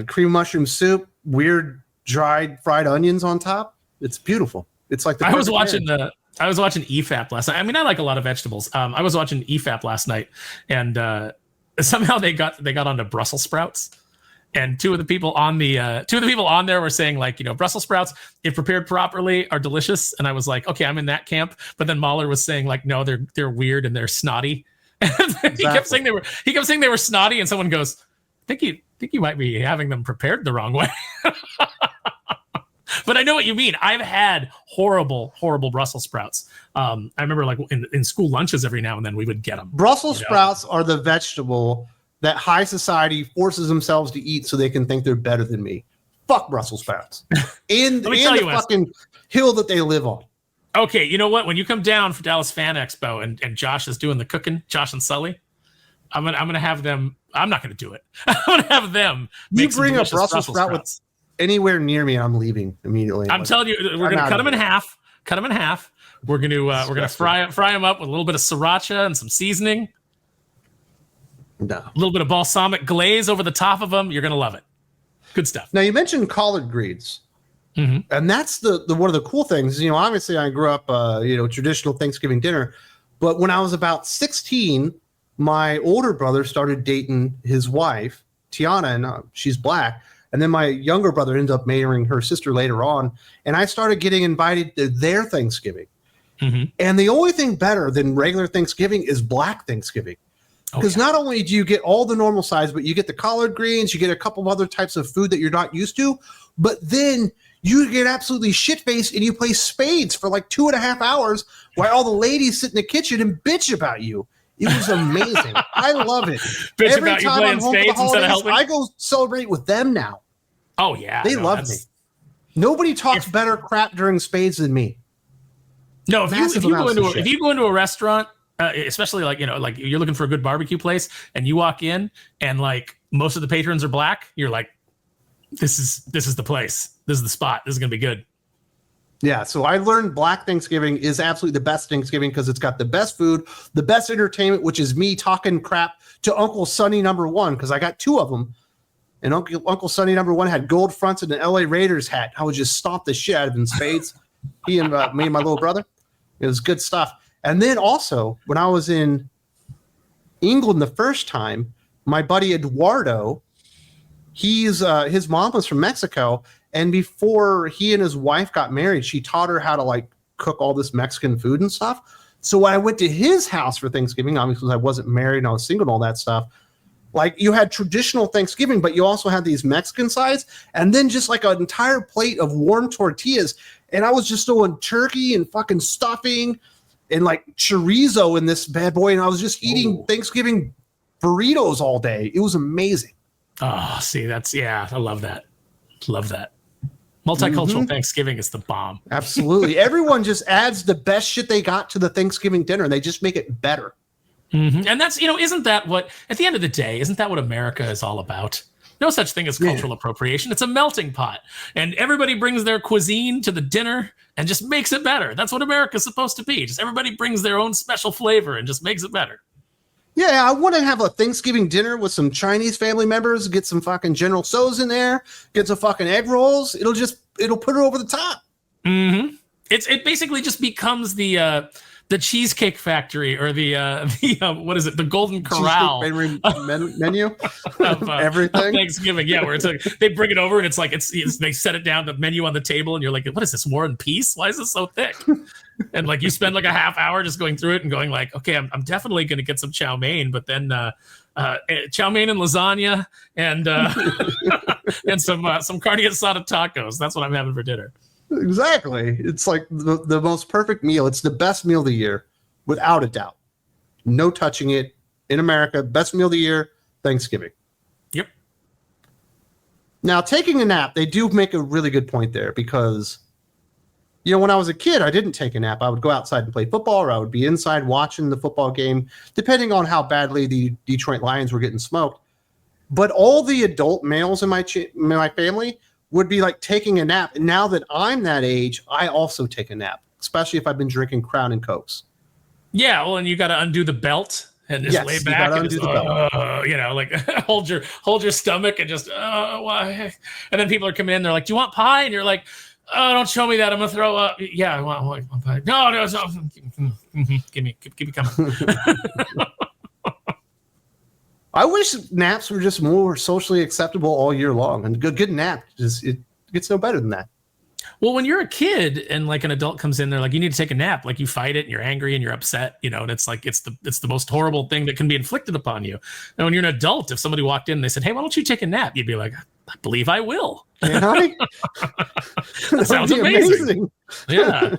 cream mushroom soup, weird dried fried onions on top. It's beautiful. It's like I was watching EFAP last night. I mean, I like a lot of vegetables. I was watching EFAP last night, and somehow they got onto Brussels sprouts. And two of the people on there were saying Brussels sprouts, if prepared properly, are delicious. And I was like, okay, I'm in that camp. But then Mahler was saying no, they're weird and they're snotty. Exactly. He kept saying they were snotty, and someone goes, I think you might be having them prepared the wrong way. But I know what you mean. I've had horrible Brussels sprouts. I remember in school lunches every now and then we would get them. Brussels sprouts are the vegetable that high society forces themselves to eat so they can think they're better than me. fuck Brussels sprouts and Let me tell the you, Wes. fucking hill that they live on. Okay, you know what? When you come down for Dallas Fan Expo and Josh is doing the cooking, Josh and Sully, I'm gonna have them. I'm not gonna do it. I'm gonna have them. You bring a Brussels sprout with anywhere near me, and I'm leaving immediately. I'm telling you, we're gonna cut them in half. Cut them in half. We're gonna fry them up with a little bit of sriracha and some seasoning. No. A little bit of balsamic glaze over the top of them. You're gonna love it. Good stuff. Now you mentioned collard greens, and that's the one of the cool things. You know, obviously I grew up, traditional Thanksgiving dinner, but when I was about 16, my older brother started dating his wife, Tiana, and she's black. And then my younger brother ended up marrying her sister later on, and I started getting invited to their Thanksgiving. And the only thing better than regular Thanksgiving is Black Thanksgiving. Because not only do you get all the normal sides, but you get the collard greens, you get a couple of other types of food that you're not used to, but then you get absolutely shit-faced and you play spades for like 2.5 hours while all the ladies sit in the kitchen and bitch about you. It was amazing. I love it. Bitch Every about you time playing I'm home for the spades instead of holidays, helping? I go celebrate with them now. Oh yeah, They love me. Nobody talks better crap during spades than me. No, if you go into a restaurant, especially like you're looking for a good barbecue place, and you walk in and like most of the patrons are black, you're like, this is the place. This is the spot. This is gonna be good. Yeah, so I learned Black Thanksgiving is absolutely the best Thanksgiving because it's got the best food, the best entertainment, which is me talking crap to Uncle Sonny #1 because I got 2 of them. And Uncle Sonny #1 had gold fronts and an LA Raiders hat. I would just stomp the shit out of him in spades. He and me and my little brother. It was good stuff. And then also, when I was in England the first time, my buddy Eduardo, his mom was from Mexico. And before he and his wife got married, she taught her how to like cook all this Mexican food and stuff. So when I went to his house for Thanksgiving, obviously because I wasn't married and I was single and all that stuff, like you had traditional Thanksgiving, but you also had these Mexican sides and then just like an entire plate of warm tortillas. And I was just throwing turkey and fucking stuffing and like chorizo in this bad boy. And I was just eating Thanksgiving burritos all day. It was amazing. Oh, see, I love that. Love that. Multicultural Thanksgiving is the bomb. Absolutely. Everyone just adds the best shit they got to the Thanksgiving dinner and they just make it better. And that's, isn't that what, at the end of the day, isn't that what America is all about? No such thing as cultural appropriation. It's a melting pot. And everybody brings their cuisine to the dinner and just makes it better. That's what America's supposed to be. Just everybody brings their own special flavor and just makes it better. Yeah, I want to have a Thanksgiving dinner with some Chinese family members, get some fucking General Tso's in there, get some fucking egg rolls. It'll put it over the top. It basically just becomes the Cheesecake Factory or the what is it? The Golden Corral menu of everything. Thanksgiving, yeah, where it's like they bring it over and it's like it's they set it down, the menu on the table, and you're like, what is this, War and Peace? Why is this so thick? And like you spend like a half hour just going through it and going like, okay, I'm definitely going to get some chow mein, but then chow mein and lasagna and and some carne asada tacos. That's what I'm having for dinner. Exactly. It's like the most perfect meal. It's the best meal of the year, without a doubt. No touching it. In America, best meal of the year, Thanksgiving. Yep. Now, taking a nap, they do make a really good point there because, when I was a kid, I didn't take a nap. I would go outside and play football, or I would be inside watching the football game, depending on how badly the Detroit Lions were getting smoked. But all the adult males in my family would be like taking a nap. And now that I'm that age, I also take a nap, especially if I've been drinking Crown and Cokes. Yeah, well, and you got to undo the belt and just lay back and just, like hold your stomach and just why? And then people are coming in, they're like, "Do you want pie?" And you're like, "Oh, don't show me that. I'm gonna throw up." Yeah, I want pie. No. Give me coming. I wish naps were just more socially acceptable all year long. And a good nap, it gets no better than that. Well, when you're a kid and like an adult comes in, they're like, you need to take a nap. Like you fight it and you're angry and you're upset, and it's like, it's the most horrible thing that can be inflicted upon you. And when you're an adult, if somebody walked in and they said, "Hey, why don't you take a nap?" You'd be like, "I believe I will." That sounds amazing. Yeah.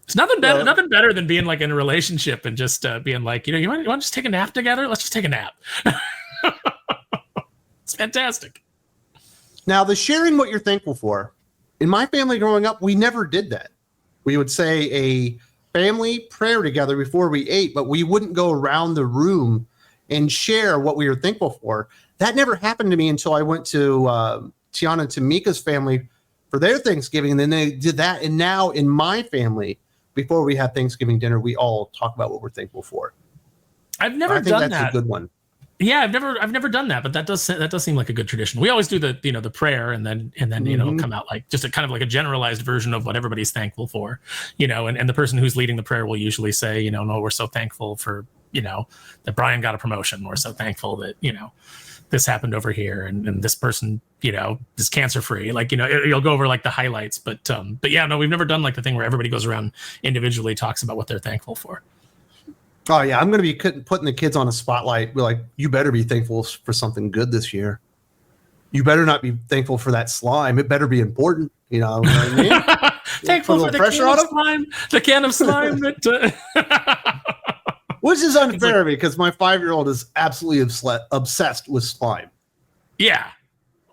It's nothing better than being like in a relationship and just being like, you want to just take a nap together? Let's just take a nap. It's fantastic. Now, the sharing what you're thankful for. In my family growing up, we never did that. We would say a family prayer together before we ate, but we wouldn't go around the room and share what we were thankful for. That never happened to me until I went to Tiana and Tamika's family for their Thanksgiving, and then they did that. And now in my family, before we have Thanksgiving dinner, we all talk about what we're thankful for. I've never done that. That's a good one. Yeah, I've never done that, but that does seem like a good tradition. We always do the prayer and then come out like just a kind of like a generalized version of what everybody's thankful for, and the person who's leading the prayer will usually say, no, we're so thankful for, that Brian got a promotion. We're so thankful that, this happened over here and this person, is cancer free. Like, you'll go over like the highlights, but yeah, no, we've never done like the thing where everybody goes around individually talks about what they're thankful for. Oh, yeah. I'm going to be putting the kids on a spotlight. We're like, you better be thankful for something good this year. You better not be thankful for that slime. It better be important. You know what I mean? Thankful for the can of slime. The can of slime. Which is unfair because my 5-year-old is absolutely obsessed with slime. Yeah.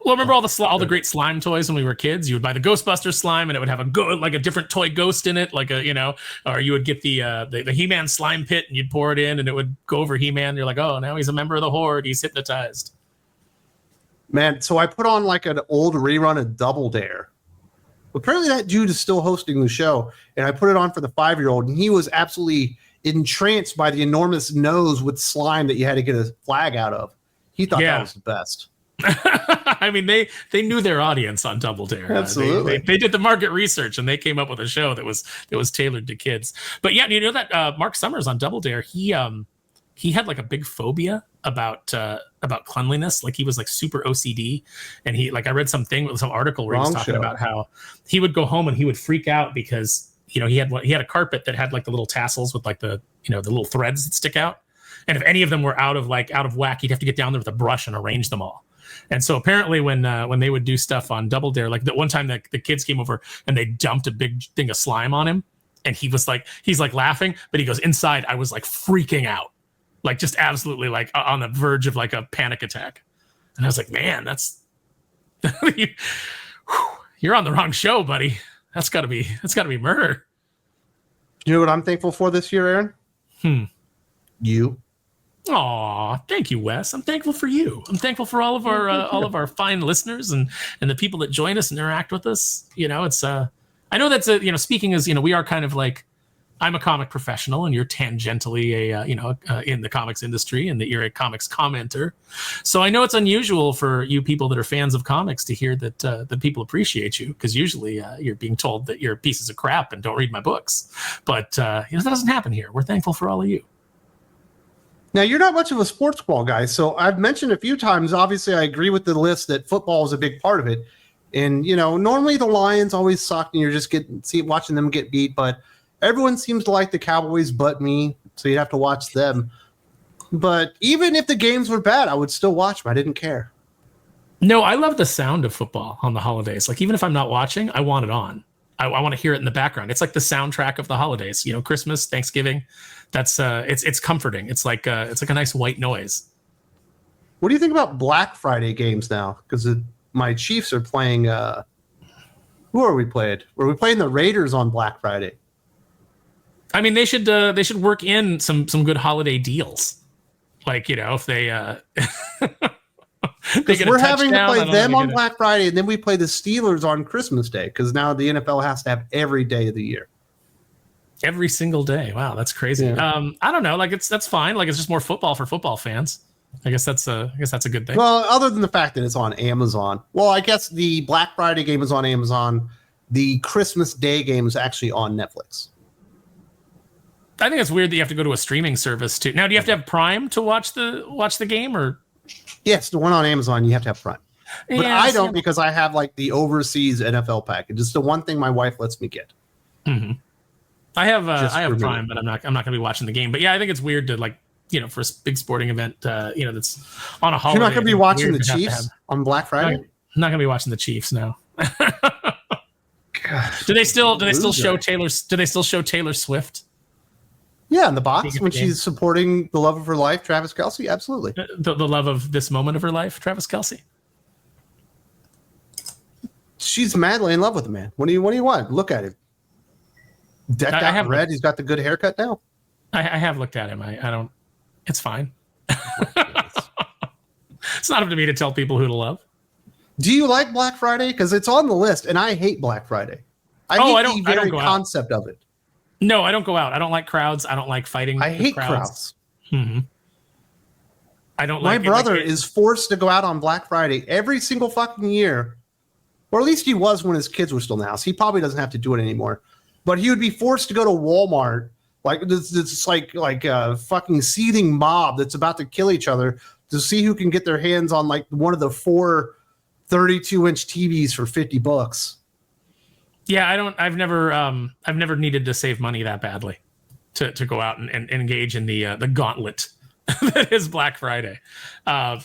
Well, remember all the great slime toys when we were kids? You would buy the Ghostbusters slime, and it would have a different toy ghost in it, or you would get the He-Man slime pit, and you'd pour it in, and it would go over He-Man. You're like, oh, now he's a member of the Horde. He's hypnotized. Man, so I put on like an old rerun of Double Dare. Apparently, that dude is still hosting the show, and I put it on for the 5-year-old, and he was absolutely entranced by the enormous nose with slime that you had to get a flag out of. He thought that was the best. I mean, they knew their audience on Double Dare. Absolutely, they did the market research and they came up with a show that was tailored to kids. But yeah, you know that Mark Summers on Double Dare, he had like a big phobia about cleanliness. Like he was like super OCD, and he I read some article where he was talking about how he would go home and he would freak out because he had a carpet that had like the little tassels with like the the little threads that stick out, and if any of them were out of whack, he'd have to get down there with a brush and arrange them all. And so apparently when they would do stuff on Double Dare, like the one time that the kids came over and they dumped a big thing of slime on him, and he's laughing, but he goes, inside I was like freaking out, like just absolutely like on the verge of like a panic attack. And I was like, man, that's you're on the wrong show, buddy. That's gotta be murder. You know what I'm thankful for this year, Aaron? You. Aw, thank you, Wes. I'm thankful for you. I'm thankful for all of our fine listeners and the people that join us and interact with us. It's I know that's speaking as we are kind of like, I'm a comic professional and you're tangentially in the comics industry and that you're a comics commenter. So I know it's unusual for you people that are fans of comics to hear that people appreciate you, because usually you're being told that you're pieces of crap and don't read my books. But that doesn't happen here. We're thankful for all of you. Now, you're not much of a sports ball guy, so I've mentioned a few times, obviously I agree with the list that football is a big part of it. And, normally the Lions always suck and you're just watching them get beat, but everyone seems to like the Cowboys but me, so you'd have to watch them. But even if the games were bad, I would still watch them. I didn't care. No, I love the sound of football on the holidays. Like, even if I'm not watching, I want it on. I want to hear it in the background. It's like the soundtrack of the holidays, Christmas, Thanksgiving. That's it's comforting. It's like a nice white noise. What do you think about Black Friday games now? Because my Chiefs are playing. Who are we playing? Were we playing the Raiders on Black Friday? I mean, they should work in some good holiday deals. Like, if they because we're having to play them on Black Friday, and then we play the Steelers on Christmas Day, because now the NFL has to have every day of the year. Every single day. Wow, that's crazy. Yeah. I don't know. Like, that's fine. Like, it's just more football for football fans. I guess that's a good thing. Well, other than the fact that it's on Amazon. Well, I guess the Black Friday game is on Amazon. The Christmas Day game is actually on Netflix. I think it's weird that you have to go to a streaming service too. Now, do you have to have Prime to watch the game, or? Yes, the one on Amazon, you have to have Prime. But yeah, I don't, because I have like the overseas NFL package. It's the one thing my wife lets me get. Mm-hmm. I have Prime, but I'm not going to be watching the game. But yeah, I think it's weird to for a big sporting event, that's on a holiday. You're not going to be watching the Chiefs on Black Friday? I'm not going to be watching the Chiefs, no. Do they still show Taylor? Do they still show Taylor Swift? Yeah, in the box when she's supporting the love of her life, Travis Kelce. Absolutely. The love of this moment of her life, Travis Kelce. She's madly in love with the man. What do you want? Look at him. Decked out in red. He's got the good haircut now. I have looked at him. I don't. It's fine. It's not up to me to tell people who to love. Do you like Black Friday? Because it's on the list, and I hate Black Friday. I hate the very concept of it. No, I don't go out. I don't like crowds. I don't like fighting. I hate crowds. Mm-hmm. I don't like. My brother is forced to go out on Black Friday every single fucking year, or at least he was when his kids were still in the house. He probably doesn't have to do it anymore, but he would be forced to go to Walmart. Like it's like a fucking seething mob that's about to kill each other to see who can get their hands on like one of the 4 32-inch TVs for $50. Yeah, I've never needed to save money that badly to go out and engage in the gauntlet that is Black Friday. No,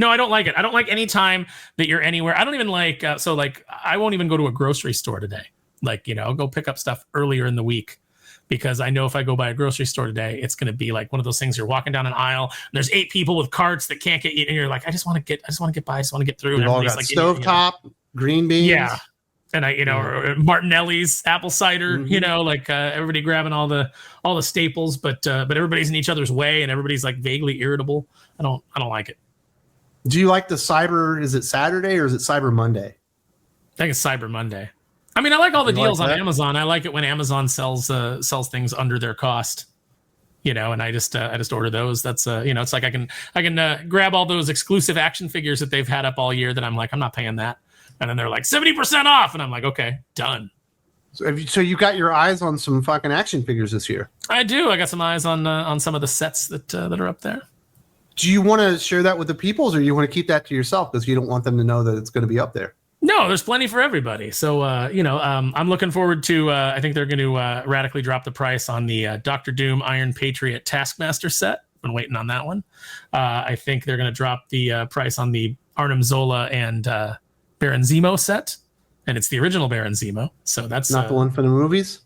I don't like it. I don't like any time that you're anywhere. I don't even like I won't even go to a grocery store today. Like, I'll go pick up stuff earlier in the week because I know if I go by a grocery store today, it's going to be like one of those things you're walking down an aisle and there's 8 people with carts that can't get you, and you're like, I just want to get by, I just want to get through. We've all got like stovetop, green beans. Yeah. And or Martinelli's apple cider, mm-hmm. Everybody grabbing all the staples, but everybody's in each other's way and everybody's like vaguely irritable. I don't like it. Do you like the Cyber? Is it Saturday or is it Cyber Monday? I think it's Cyber Monday. I mean, I like all the deals on Amazon. I like it when Amazon sells things under their cost, and I just order those. That's it's like I can grab all those exclusive action figures that they've had up all year that I'm like, I'm not paying that. And then they're like 70% off. And I'm like, okay, done. So you got your eyes on some fucking action figures this year? I do. I got some eyes on some of the sets that are up there. Do you want to share that with the peoples, or you want to keep that to yourself because you don't want them to know that it's going to be up there? No, there's plenty for everybody. So, I'm looking forward to, I think they're going to radically drop the price on the Dr. Doom Iron Patriot Taskmaster set. Been waiting on that one. I think they're going to drop the price on the Arnim Zola and Baron Zemo set, and it's the original Baron Zemo. So that's not the one for the movies.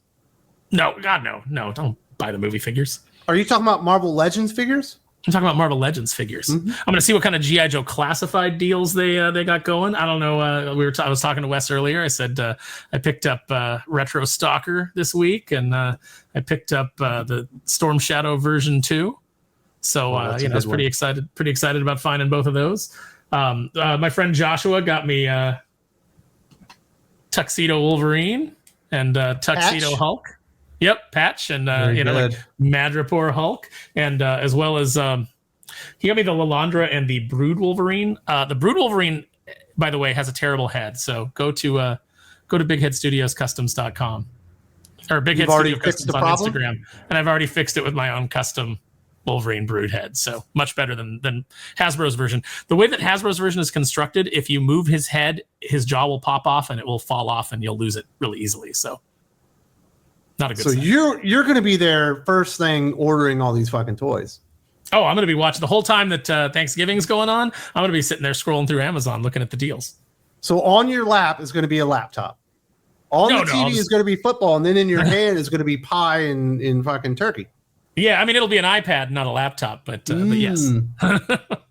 No, God, no! Don't buy the movie figures. Are you talking about Marvel Legends figures? I'm talking about Marvel Legends figures. Mm-hmm. I'm going to see what kind of GI Joe classified deals they got going. I don't know. I was talking to Wes earlier. I said I picked up Retro Stalker this week, and I picked up the Storm Shadow version 2. So I was pretty excited about finding both of those. My friend Joshua got me Tuxedo Wolverine and Tuxedo Patch? Hulk. Yep, Patch and like Madripoor Hulk, and as well as he got me the Lilandra and the Brood Wolverine. The Brood Wolverine, by the way, has a terrible head. So go to BigHeadStudiosCustoms.com or Big Head Studio Customs on Instagram, and I've already fixed it with my own custom Wolverine brood head, so much better than Hasbro's version. The way that Hasbro's version is constructed, if you move his head, his jaw will pop off and it will fall off and you'll lose it really easily. So not a good sign. You're going to be there first thing ordering all these fucking toys. Oh, I'm going to be watching the whole time that Thanksgiving's going on. I'm going to be sitting there scrolling through Amazon looking at the deals. So on your lap is going to be a laptop. On the TV is going to be football, and then in your hand is going to be pie and fucking turkey. Yeah, I mean, it'll be an iPad, not a laptop, but yes.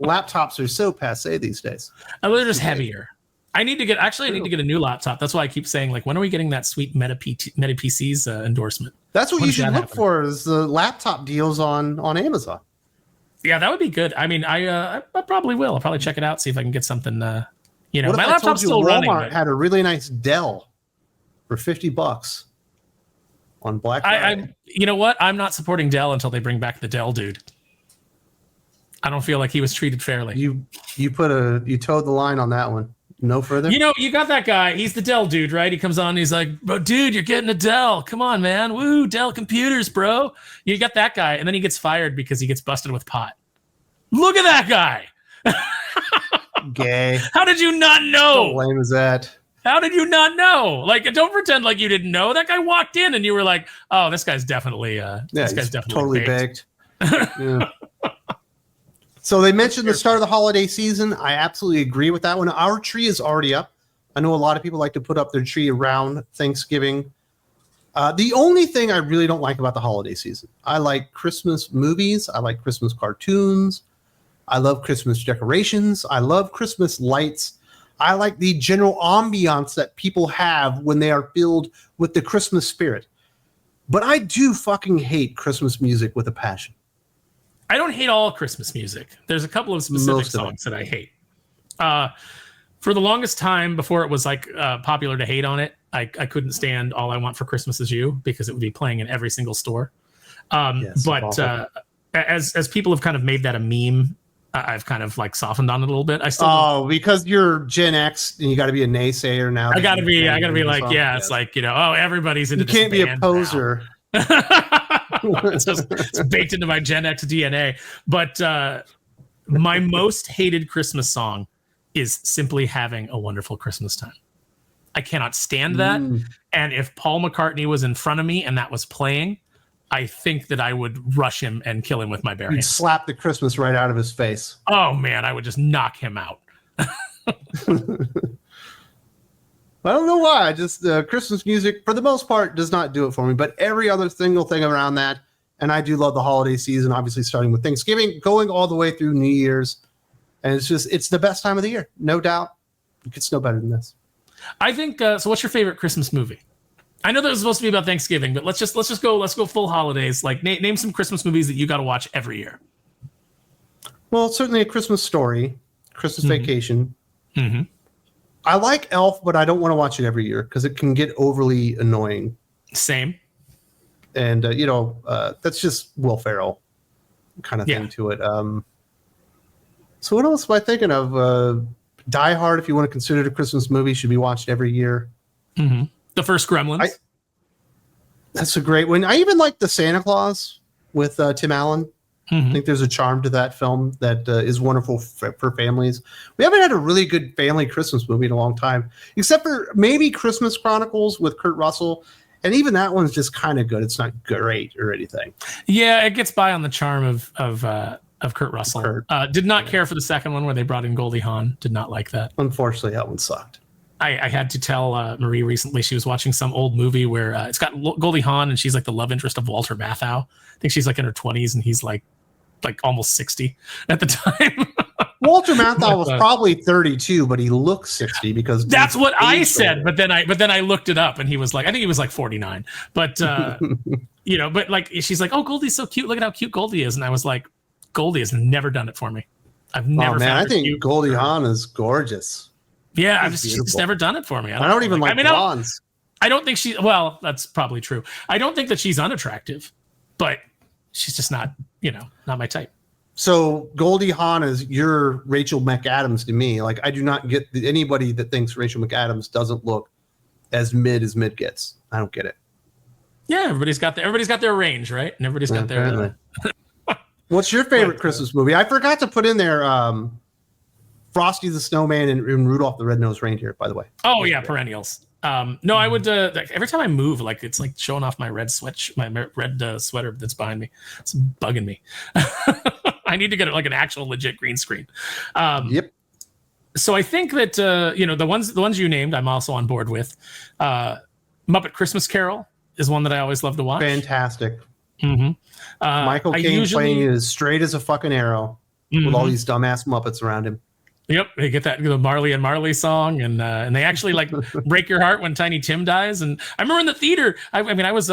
Laptops are so passé these days. They're just heavier. I need to get a new laptop. That's why I keep saying, like, when are we getting that sweet Meta PC's endorsement? That's what you should look for, is the laptop deals on Amazon. Yeah, that would be good. I mean, I probably will. I'll probably check it out, see if I can get something, my laptop's still running. Walmart had a really nice Dell for $50. On Black Friday. You know what? I'm not supporting Dell until they bring back the Dell dude. I don't feel like he was treated fairly. You towed the line on that one. No further. You got that guy. He's the Dell dude, right? He comes on. And he's like, "Bro, dude, you're getting a Dell. Come on, man. Woo, Dell computers, bro." You got that guy, and then he gets fired because he gets busted with pot. Look at that guy. Gay. How did you not know? How lame is that? How did you not know? Like, don't pretend like you didn't know. That guy walked in and you were like, "Oh, this guy's definitely totally baked." Yeah. So they mentioned the start of the holiday season. I absolutely agree with that one. Our tree is already up. I know a lot of people like to put up their tree around Thanksgiving. The only thing I really don't like about the holiday season, I like Christmas movies. I like Christmas cartoons. I love Christmas decorations. I love Christmas lights. I like the general ambiance that people have when they are filled with the Christmas spirit. But I do fucking hate Christmas music with a passion. I don't hate all Christmas music. There's a couple of specific songs that I hate. For the longest time, before it was like popular to hate on it, I couldn't stand All I Want for Christmas Is You because it would be playing in every single store. But as people have kind of made that a meme, I've kind of like softened on it a little bit. I still because you're Gen X and you got to be a naysayer now. I gotta be like, it's like, everybody's into. You can't be a poser. It's baked into my Gen X DNA. But my most hated Christmas song is Simply Having a Wonderful Christmas Time. I cannot stand that. And if Paul McCartney was in front of me and that was playing, I think that I would rush him and kill him with my bare hands. Slap the Christmas right out of his face. Oh man, I would just knock him out. I don't know why. I just Christmas music, for the most part, does not do it for me. But every other single thing around that, and I do love the holiday season, obviously starting with Thanksgiving, going all the way through New Year's. And it's the best time of the year, no doubt. It gets no better than this. I think so. What's your favorite Christmas movie? I know that was supposed to be about Thanksgiving, but let's go full holidays. Like name some Christmas movies that you got to watch every year. Well, certainly A Christmas Story, Christmas Vacation. Mm-hmm. I like Elf, but I don't want to watch it every year because it can get overly annoying. Same. And that's just Will Ferrell kind of thing to it. So what else am I thinking of? Die Hard, if you want to consider it a Christmas movie, should be watched every year. Mm-hmm. The first Gremlins. That's a great one. I even like the Santa Claus with Tim Allen. I think there's a charm to that film that is wonderful for families. We haven't had a really good family Christmas movie in a long time, except for maybe Christmas Chronicles with Kurt Russell. And even that one's just kind of good. It's not great or anything. Yeah, it gets by on the charm of Kurt Russell. Did not care for the second one where they brought in Goldie Hawn. Did not like that. Unfortunately, that one sucked. I had to tell Marie recently, she was watching some old movie where it's got Goldie Hawn and she's like the love interest of Walter Matthau. I think she's like in her 20s and he's like almost 60 at the time. Walter Matthau was probably 32, but he looks 60 because that's what I said. But then I looked it up and he was like, I think he was like 49. But but like she's like, oh, Goldie's so cute. Look at how cute Goldie is. And I was like, Goldie has never done it for me. I've never. Oh man, I think cute. Goldie Hawn is gorgeous. Yeah, she's just never done it for me. I don't even like blondes. I don't think well, that's probably true. I don't think that she's unattractive, but she's just not my type. So Goldie Hawn is your Rachel McAdams to me. Like I do not get anybody that thinks Rachel McAdams doesn't look as mid gets. I don't get it. Yeah, everybody's got their range, right? And everybody's got their. What's your favorite Christmas movie? I forgot to put in there Frosty the Snowman and Rudolph the Red-Nosed Reindeer, by the way. Oh yeah, perennials. No, I would every time I move, like it's like showing off my red sweater that's behind me. It's bugging me. I need to get like an actual legit green screen. Yep. So I think that the ones you named, I'm also on board with. Muppet Christmas Carol is one that I always love to watch. Fantastic. Mm-hmm. Michael Caine playing it as straight as a fucking arrow with all these dumbass Muppets around him. Yep, they get that Marley and Marley song, and they actually like break your heart when Tiny Tim dies. And I remember in the theater, I was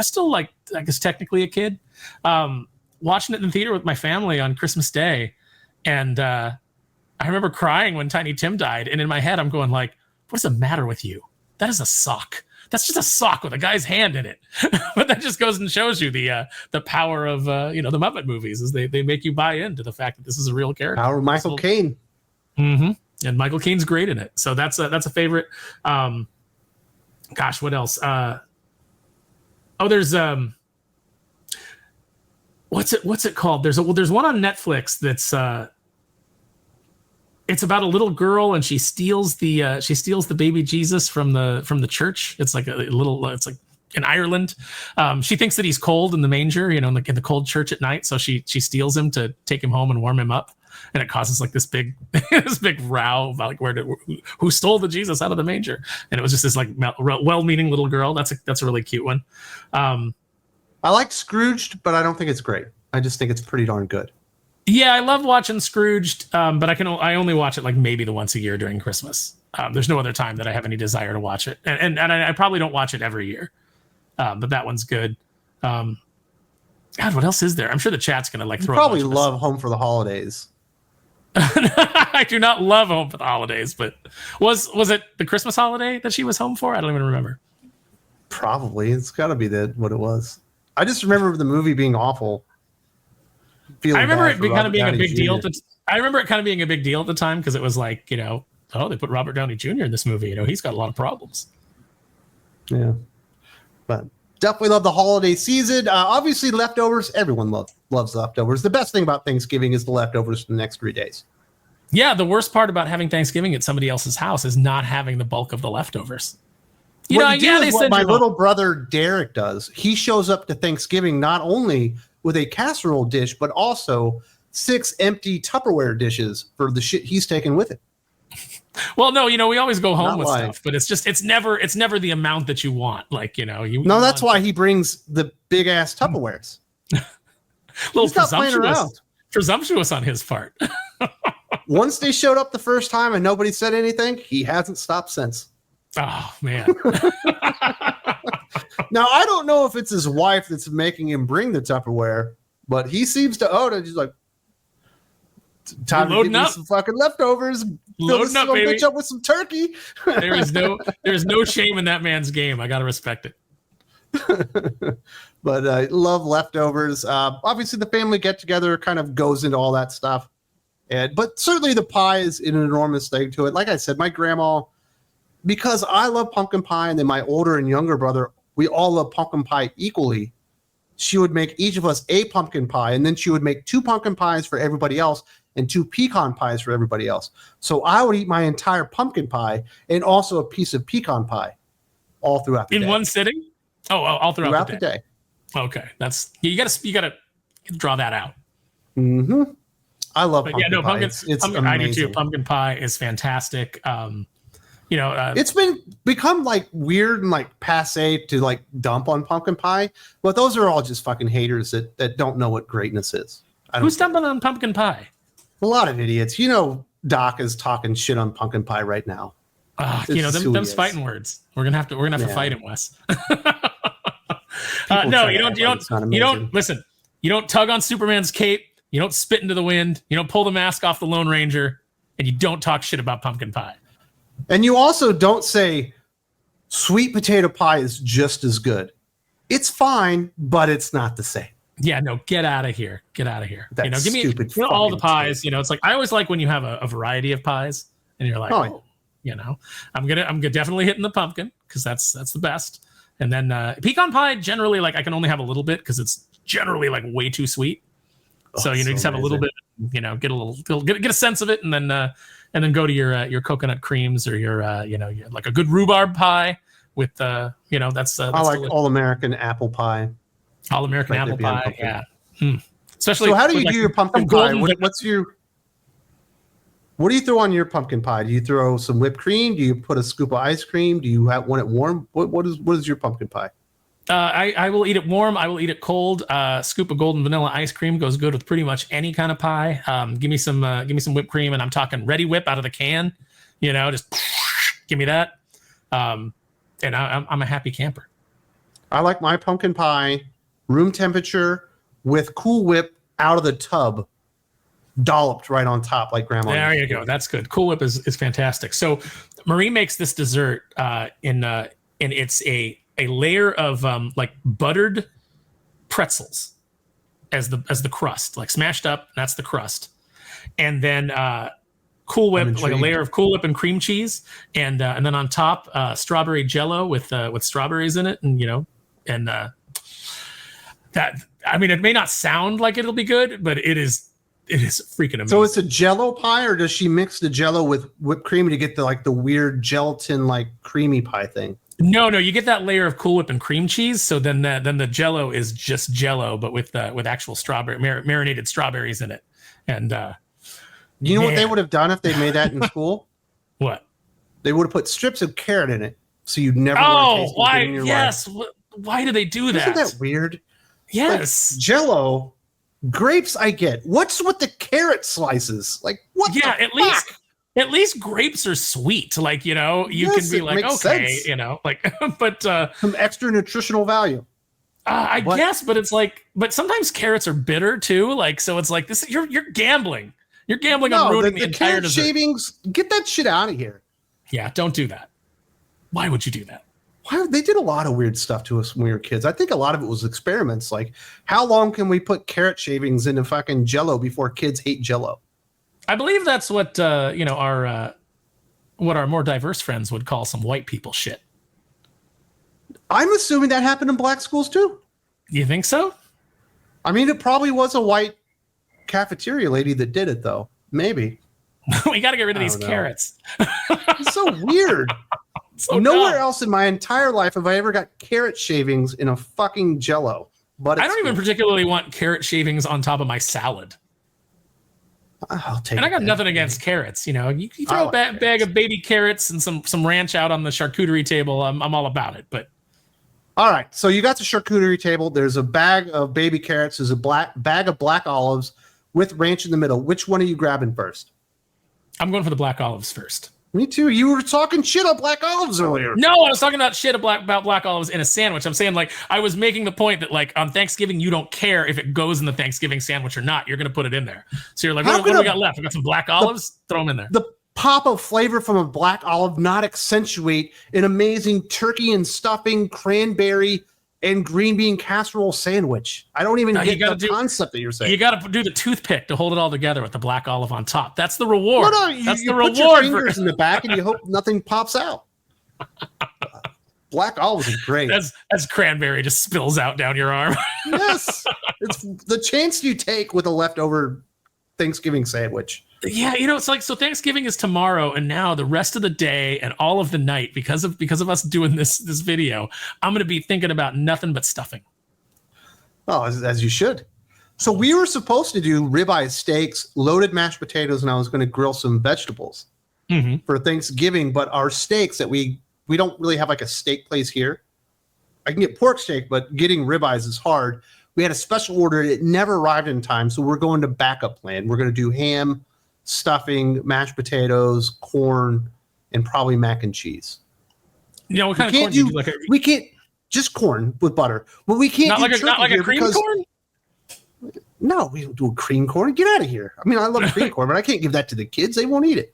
still like I guess technically a kid, watching it in the theater with my family on Christmas Day, and I remember crying when Tiny Tim died. And in my head, I'm going like, "What's the matter with you? That is a sock. That's just a sock with a guy's hand in it." But that just goes and shows you the power of the Muppet movies is they make you buy into the fact that this is a real character. Power of Michael Caine. Mm-hmm. And Michael Caine's great in it. So that's a favorite. Gosh, what else? There's what's it called? There's one on Netflix that's it's about a little girl and she steals the baby Jesus from the church. It's like it's like in Ireland. She thinks that he's cold in the manger, in the cold church at night. So she steals him to take him home and warm him up. And it causes like this big row about like who stole the Jesus out of the manger. And it was just this like well-meaning little girl. That's a really cute one. I like Scrooged, but I don't think it's great. I just think it's pretty darn good. Yeah, I love watching Scrooged, but I only watch it like maybe the once a year during Christmas. There's no other time that I have any desire to watch it, and I probably don't watch it every year. But that one's good. God, what else is there? I'm sure the chat's gonna like throw. You probably love Home for the Holidays. I do not love Home for the Holidays, but was it the Christmas holiday that she was home for? I don't even remember. Probably, it's got to be what it was. I just remember the movie being awful. I remember it kind of being a big deal. I remember it kind of being a big deal at the time because it was like, oh, they put Robert Downey Jr. in this movie. He's got a lot of problems. Yeah, but definitely love the holiday season. Obviously, leftovers. Everyone loves leftovers. The best thing about Thanksgiving is the leftovers for the next 3 days. Yeah, the worst part about having Thanksgiving at somebody else's house is not having the bulk of the leftovers. What my little brother Derek does. He shows up to Thanksgiving not only with a casserole dish, but also 6 empty Tupperware dishes for the shit he's taken with it. Well, no, we always go home with stuff, but it's never the amount that you want. Like, that's why he brings the big ass Tupperwares. Little presumptuous on his part. Once they showed up the first time and nobody said anything, he hasn't stopped since. Oh man. Now I don't know if it's his wife that's making him bring the Tupperware, but he seems to own it. He's like, time to give me some fucking leftovers. Loading up, baby. Bitch up with some turkey. There is no shame in that man's game. I gotta respect it. But I love leftovers. Obviously, the family get together kind of goes into all that stuff, but certainly the pie is an enormous thing to it. Like I said, my grandma, because I love pumpkin pie, and then my older and younger brother, we all love pumpkin pie equally. She would make each of us a pumpkin pie, and then she would make 2 pumpkin pies for everybody else and 2 pecan pies for everybody else. So I would eat my entire pumpkin pie and also a piece of pecan pie all throughout the day. In one sitting? Oh, all throughout the day. Okay, that's you gotta draw that out. Mm-hmm. I love pumpkin pie. It's amazing. I do too. Pumpkin pie is fantastic. It's become like weird and like passe to like dump on pumpkin pie, but those are all just fucking haters that don't know what greatness is. Who's dumping on pumpkin pie? A lot of idiots. Doc is talking shit on pumpkin pie right now. Them's fighting words. We're gonna have to fight him, Wes. No, you don't listen. You don't tug on Superman's cape. You don't spit into the wind. You don't pull the mask off the Lone Ranger, and you don't talk shit about pumpkin pie. And you also don't say sweet potato pie is just as good. It's fine, but it's not the same. Yeah, no, get out of here. Get out of here. That's give me all the pies. Taste. It's like I always like when you have a variety of pies, and you're like, I'm definitely hitting the pumpkin because that's the best. And then pecan pie generally, like I can only have a little bit because it's generally like way too sweet. So you just have a little bit, get a sense of it, and then go to your coconut creams or your like a good rhubarb pie with that's I like all American apple pie. All American apple pie, yeah. Especially. So how do you do your pumpkin pie? What do you throw on your pumpkin pie? Do you throw some whipped cream? Do you put a scoop of ice cream? Do you want it warm? What is your pumpkin pie? I will eat it warm. I will eat it cold. Scoop of golden vanilla ice cream goes good with pretty much any kind of pie. Give me some whipped cream, and I'm talking Ready Whip out of the can. Just give me that. And I'm a happy camper. I like my pumpkin pie room temperature with Cool Whip out of the tub, dolloped right on top like grandma. There you go. That's good. Cool Whip is fantastic. So Marie makes this dessert and it's a layer of like buttered pretzels as the crust, like smashed up. That's the crust, and then Cool Whip, like a layer of Cool Whip and cream cheese, and then on top strawberry Jello with strawberries in it, and that. I mean, it may not sound like it'll be good, but it is freaking amazing. So it's a Jello pie, or does she mix the Jello with whipped cream to get the weird gelatin like creamy pie thing? No, you get that layer of Cool Whip and cream cheese. So then the Jello is just Jello, but with actual strawberry marinated strawberries in it. And you know what they would have done if they made that in school? What? They would have put strips of carrot in it, so you'd never. Why? Yes. Why do they do that? Isn't that weird? Yes. Like Jello Grapes, I get. What's with the carrot slices? Like, what? Yeah, the at least grapes are sweet. Like, you know, you can be like, okay, sense. you know, like, but some extra nutritional value. I guess, but it's like, but sometimes carrots are bitter too. Like, so it's like this. You're gambling. You're gambling on ruining the entire carrot dessert. Shavings. Get that shit out of here. Yeah, don't do that. Why would you do that? They did a lot of weird stuff to us when we were kids. I think a lot of it was experiments. Like, how long can we put carrot shavings into fucking Jell-O before kids hate Jell-O? I believe that's what you know, our more diverse friends would call some white people shit. I'm assuming that happened in black schools too. You think so? I mean, it probably was a white cafeteria lady that did it, though. Maybe. We got to get rid of these carrots. It's so weird. So nowhere else in my entire life have I ever got carrot shavings in a fucking Jell-O. But I don't even particularly want carrot shavings on top of my salad. I'll take and I got nothing against carrots. You know, you throw a bag of baby carrots and some ranch out on the charcuterie table. I'm all about it. But all right, so you got the charcuterie table. There's a bag of baby carrots. There's a bag of black olives with ranch in the middle. Which one are you grabbing first? I'm going for the black olives first. Me too. You were talking shit on black olives earlier. No, I was talking about shit about black olives in a sandwich. I'm saying, like, I was making the point that, like, on Thanksgiving, you don't care if it goes in the Thanksgiving sandwich or not. You're going to put it in there. So you're like, what do we got left? We got some black olives? Throw them in there. The pop of flavor from a black olive not accentuate an amazing turkey and stuffing, cranberry, and green bean casserole sandwich. I don't even get the concept that you're saying. You got to do the toothpick to hold it all together with the black olive on top. That's the reward. No, that's you the put reward. Your fingers in the back and you hope nothing pops out. Black olives are great. As cranberry just spills out down your arm. Yes, it's the chance you take with a leftover Thanksgiving sandwich. Yeah, you know, it's like, so Thanksgiving is tomorrow, and now the rest of the day and all of the night, because of us doing this video, I'm going to be thinking about nothing but stuffing. Oh, as you should. So we were supposed to do ribeye steaks, loaded mashed potatoes, and I was going to grill some vegetables for Thanksgiving. But our steaks that we don't really have like a steak place here. I can get pork steak, but getting ribeyes is hard. We had a special order. It never arrived in time, so we're going to backup plan. We're going to do ham, stuffing, mashed potatoes, corn, and probably mac and cheese. You know, what kind of corn do you do? We can't just corn with butter. Well, we can't not like a cream corn. No, we don't do a cream corn. Get out of here. I mean, I love cream corn, but I can't give that to the kids. They won't eat it.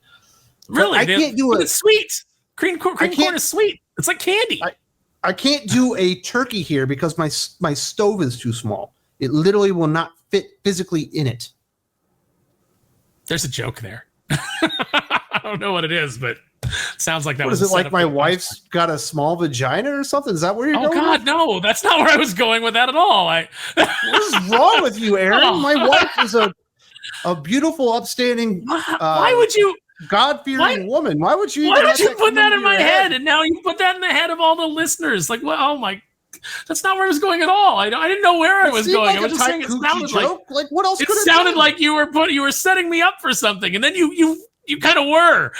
Really? I can't do it. It's sweet. Cream corn is sweet. It's like candy. I can't do a turkey here because my stove is too small. It literally will not fit physically in it. There's a joke there. I don't know what it is, but it sounds like that. What is it, like my wife's got a small vagina or something? Is that where you're going? Oh God, no! That's not where I was going with that at all. What is wrong with you, Aaron? Oh. My wife is a beautiful, upstanding. Why would you? God-fearing woman. Why would you? Why would you put that in my head? And now you put that in the head of all the listeners. Like, well, oh my. That's not where I was going at all. I didn't know where I was going. Like I was just saying it sounded joke. Like what else? It sounded like you were setting me up for something, and then you kind of were.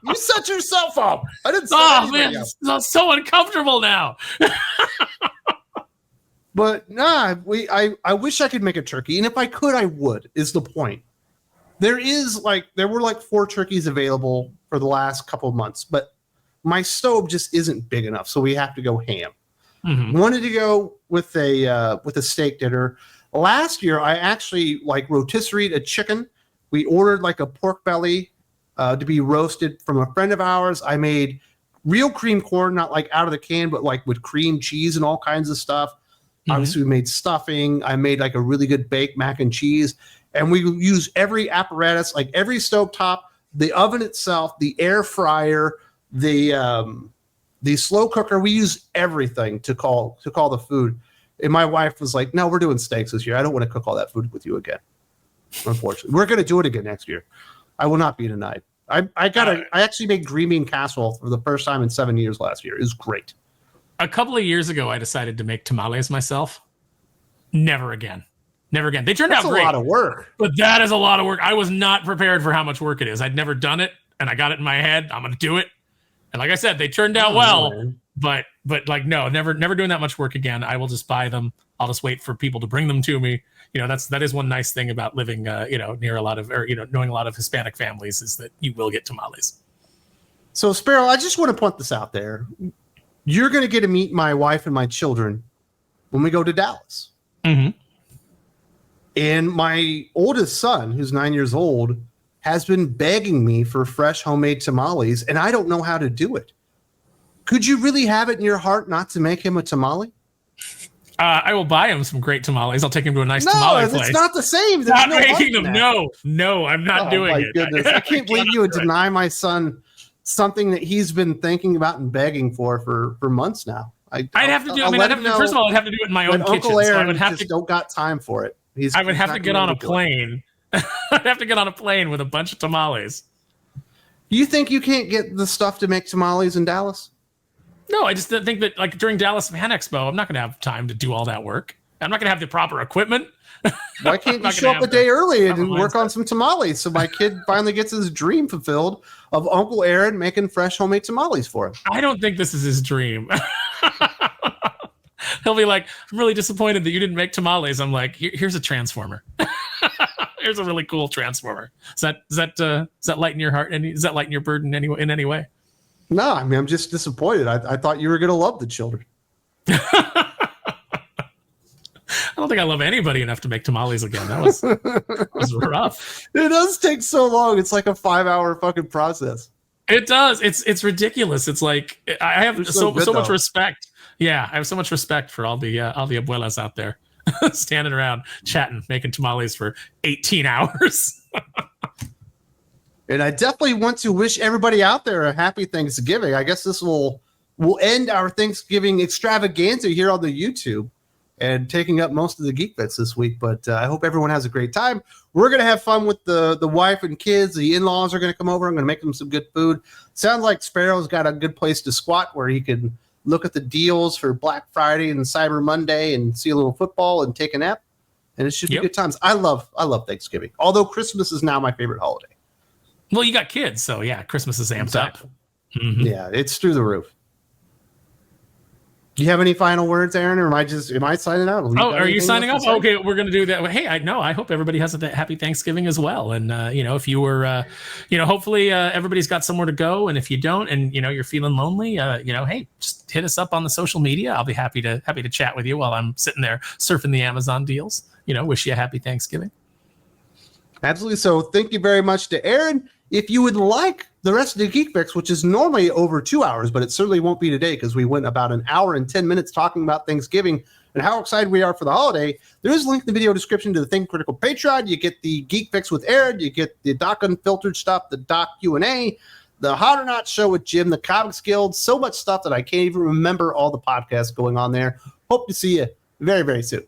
You set yourself up. I didn't. Oh man, it's so uncomfortable now. But nah, I wish I could make a turkey, and if I could, I would. Is the point? There were like 4 turkeys available for the last couple of months, but my stove just isn't big enough, so we have to go ham. Wanted to go with a steak dinner. Last year, I actually like rotisseried a chicken. We ordered like a pork belly to be roasted from a friend of ours. I made real cream corn, not like out of the can, but like with cream cheese and all kinds of stuff. Obviously, we made stuffing. I made like a really good baked mac and cheese, and we use every apparatus, like every stovetop, the oven itself, the air fryer, the slow cooker. We use everything to call the food. And my wife was like, no, we're doing steaks this year. I don't want to cook all that food with you again. Unfortunately, we're going to do it again next year. I will not be denied. I actually made green bean casserole for the first time in 7 years last year. It was great. A couple of years ago, I decided to make tamales myself. Never again. They turned out great. That's a lot of work. But that is a lot of work. I was not prepared for how much work it is. I'd never done it, and I got it in my head. I'm going to do it. And like I said, they turned out well, but like, no, never doing that much work again. I will just buy them. I'll just wait for people to bring them to me. that is one nice thing about living, near a lot of, or, knowing a lot of Hispanic families is that you will get tamales. So Sparrow, I just want to put this out there. You're going to get to meet my wife and my children when we go to Dallas. Mm-hmm. And my oldest son, who's 9 years old, has been begging me for fresh homemade tamales, and I don't know how to do it. Could you really have it in your heart not to make him a tamale? I will buy him some great tamales. I'll take him to a nice tamale place. No, it's not the same. Not making them. No, I'm not doing it. Goodness. I can't believe you would deny my son something that he's been thinking about and begging for months now. I'd have to do. First of all, I'd have to do it in my own kitchen. Uncle Aaron so I would have just don't got time for it. I would have to get on a plane. I'd have to get on a plane with a bunch of tamales. You think you can't get the stuff to make tamales in Dallas? No, I just think that like during Dallas Fan Expo, I'm not going to have time to do all that work. I'm not going to have the proper equipment. Why can't you show up a day early and work on some tamales so my kid finally gets his dream fulfilled of Uncle Aaron making fresh homemade tamales for him? I don't think this is his dream. He'll be like, I'm really disappointed that you didn't make tamales. I'm like, here's a transformer. Here's a really cool transformer. Does that lighten your heart? Does that lighten your burden in any way? No, I mean, I'm just disappointed. I thought you were going to love the children. I don't think I love anybody enough to make tamales again. That was rough. It does take so long. It's like a 5-hour fucking process. It does. It's ridiculous. It's like I have so much respect. Yeah, I have so much respect for all the abuelas out there standing around chatting, making tamales for 18 hours. And I definitely want to wish everybody out there a happy Thanksgiving. I guess this will end our Thanksgiving extravaganza here on the YouTube and taking up most of the Geek Fix this week. But I hope everyone has a great time. We're going to have fun with the wife and kids. The in-laws are going to come over. I'm going to make them some good food. Sounds like Sparrow's got a good place to squat where he can look at the deals for Black Friday and Cyber Monday and see a little football and take a nap. And it should be good times. I love Thanksgiving, although Christmas is now my favorite holiday. Well, you got kids, so yeah, Christmas is amped up. Mm-hmm. Yeah, it's through the roof. Do you have any final words, Aaron, or am I signing out? Are you signing off? Okay, we're going to do that. Hey, I hope everybody has a happy Thanksgiving as well. And, if you were, hopefully everybody's got somewhere to go. And if you don't, and, you're feeling lonely, hey, just hit us up on the social media. I'll be happy to chat with you while I'm sitting there surfing the Amazon deals. Wish you a happy Thanksgiving. Absolutely. So thank you very much to Aaron. If you would like the rest of the Geek Fix, which is normally over 2 hours, but it certainly won't be today because we went about an hour and 10 minutes talking about Thanksgiving and how excited we are for the holiday, there is a link in the video description to the Think Critical Patreon. You get the Geek Fix with Aaron. You get the Doc Unfiltered stuff, the Doc Q&A, the Hot or Not show with Jim, the Comics Guild, so much stuff that I can't even remember all the podcasts going on there. Hope to see you very, very soon.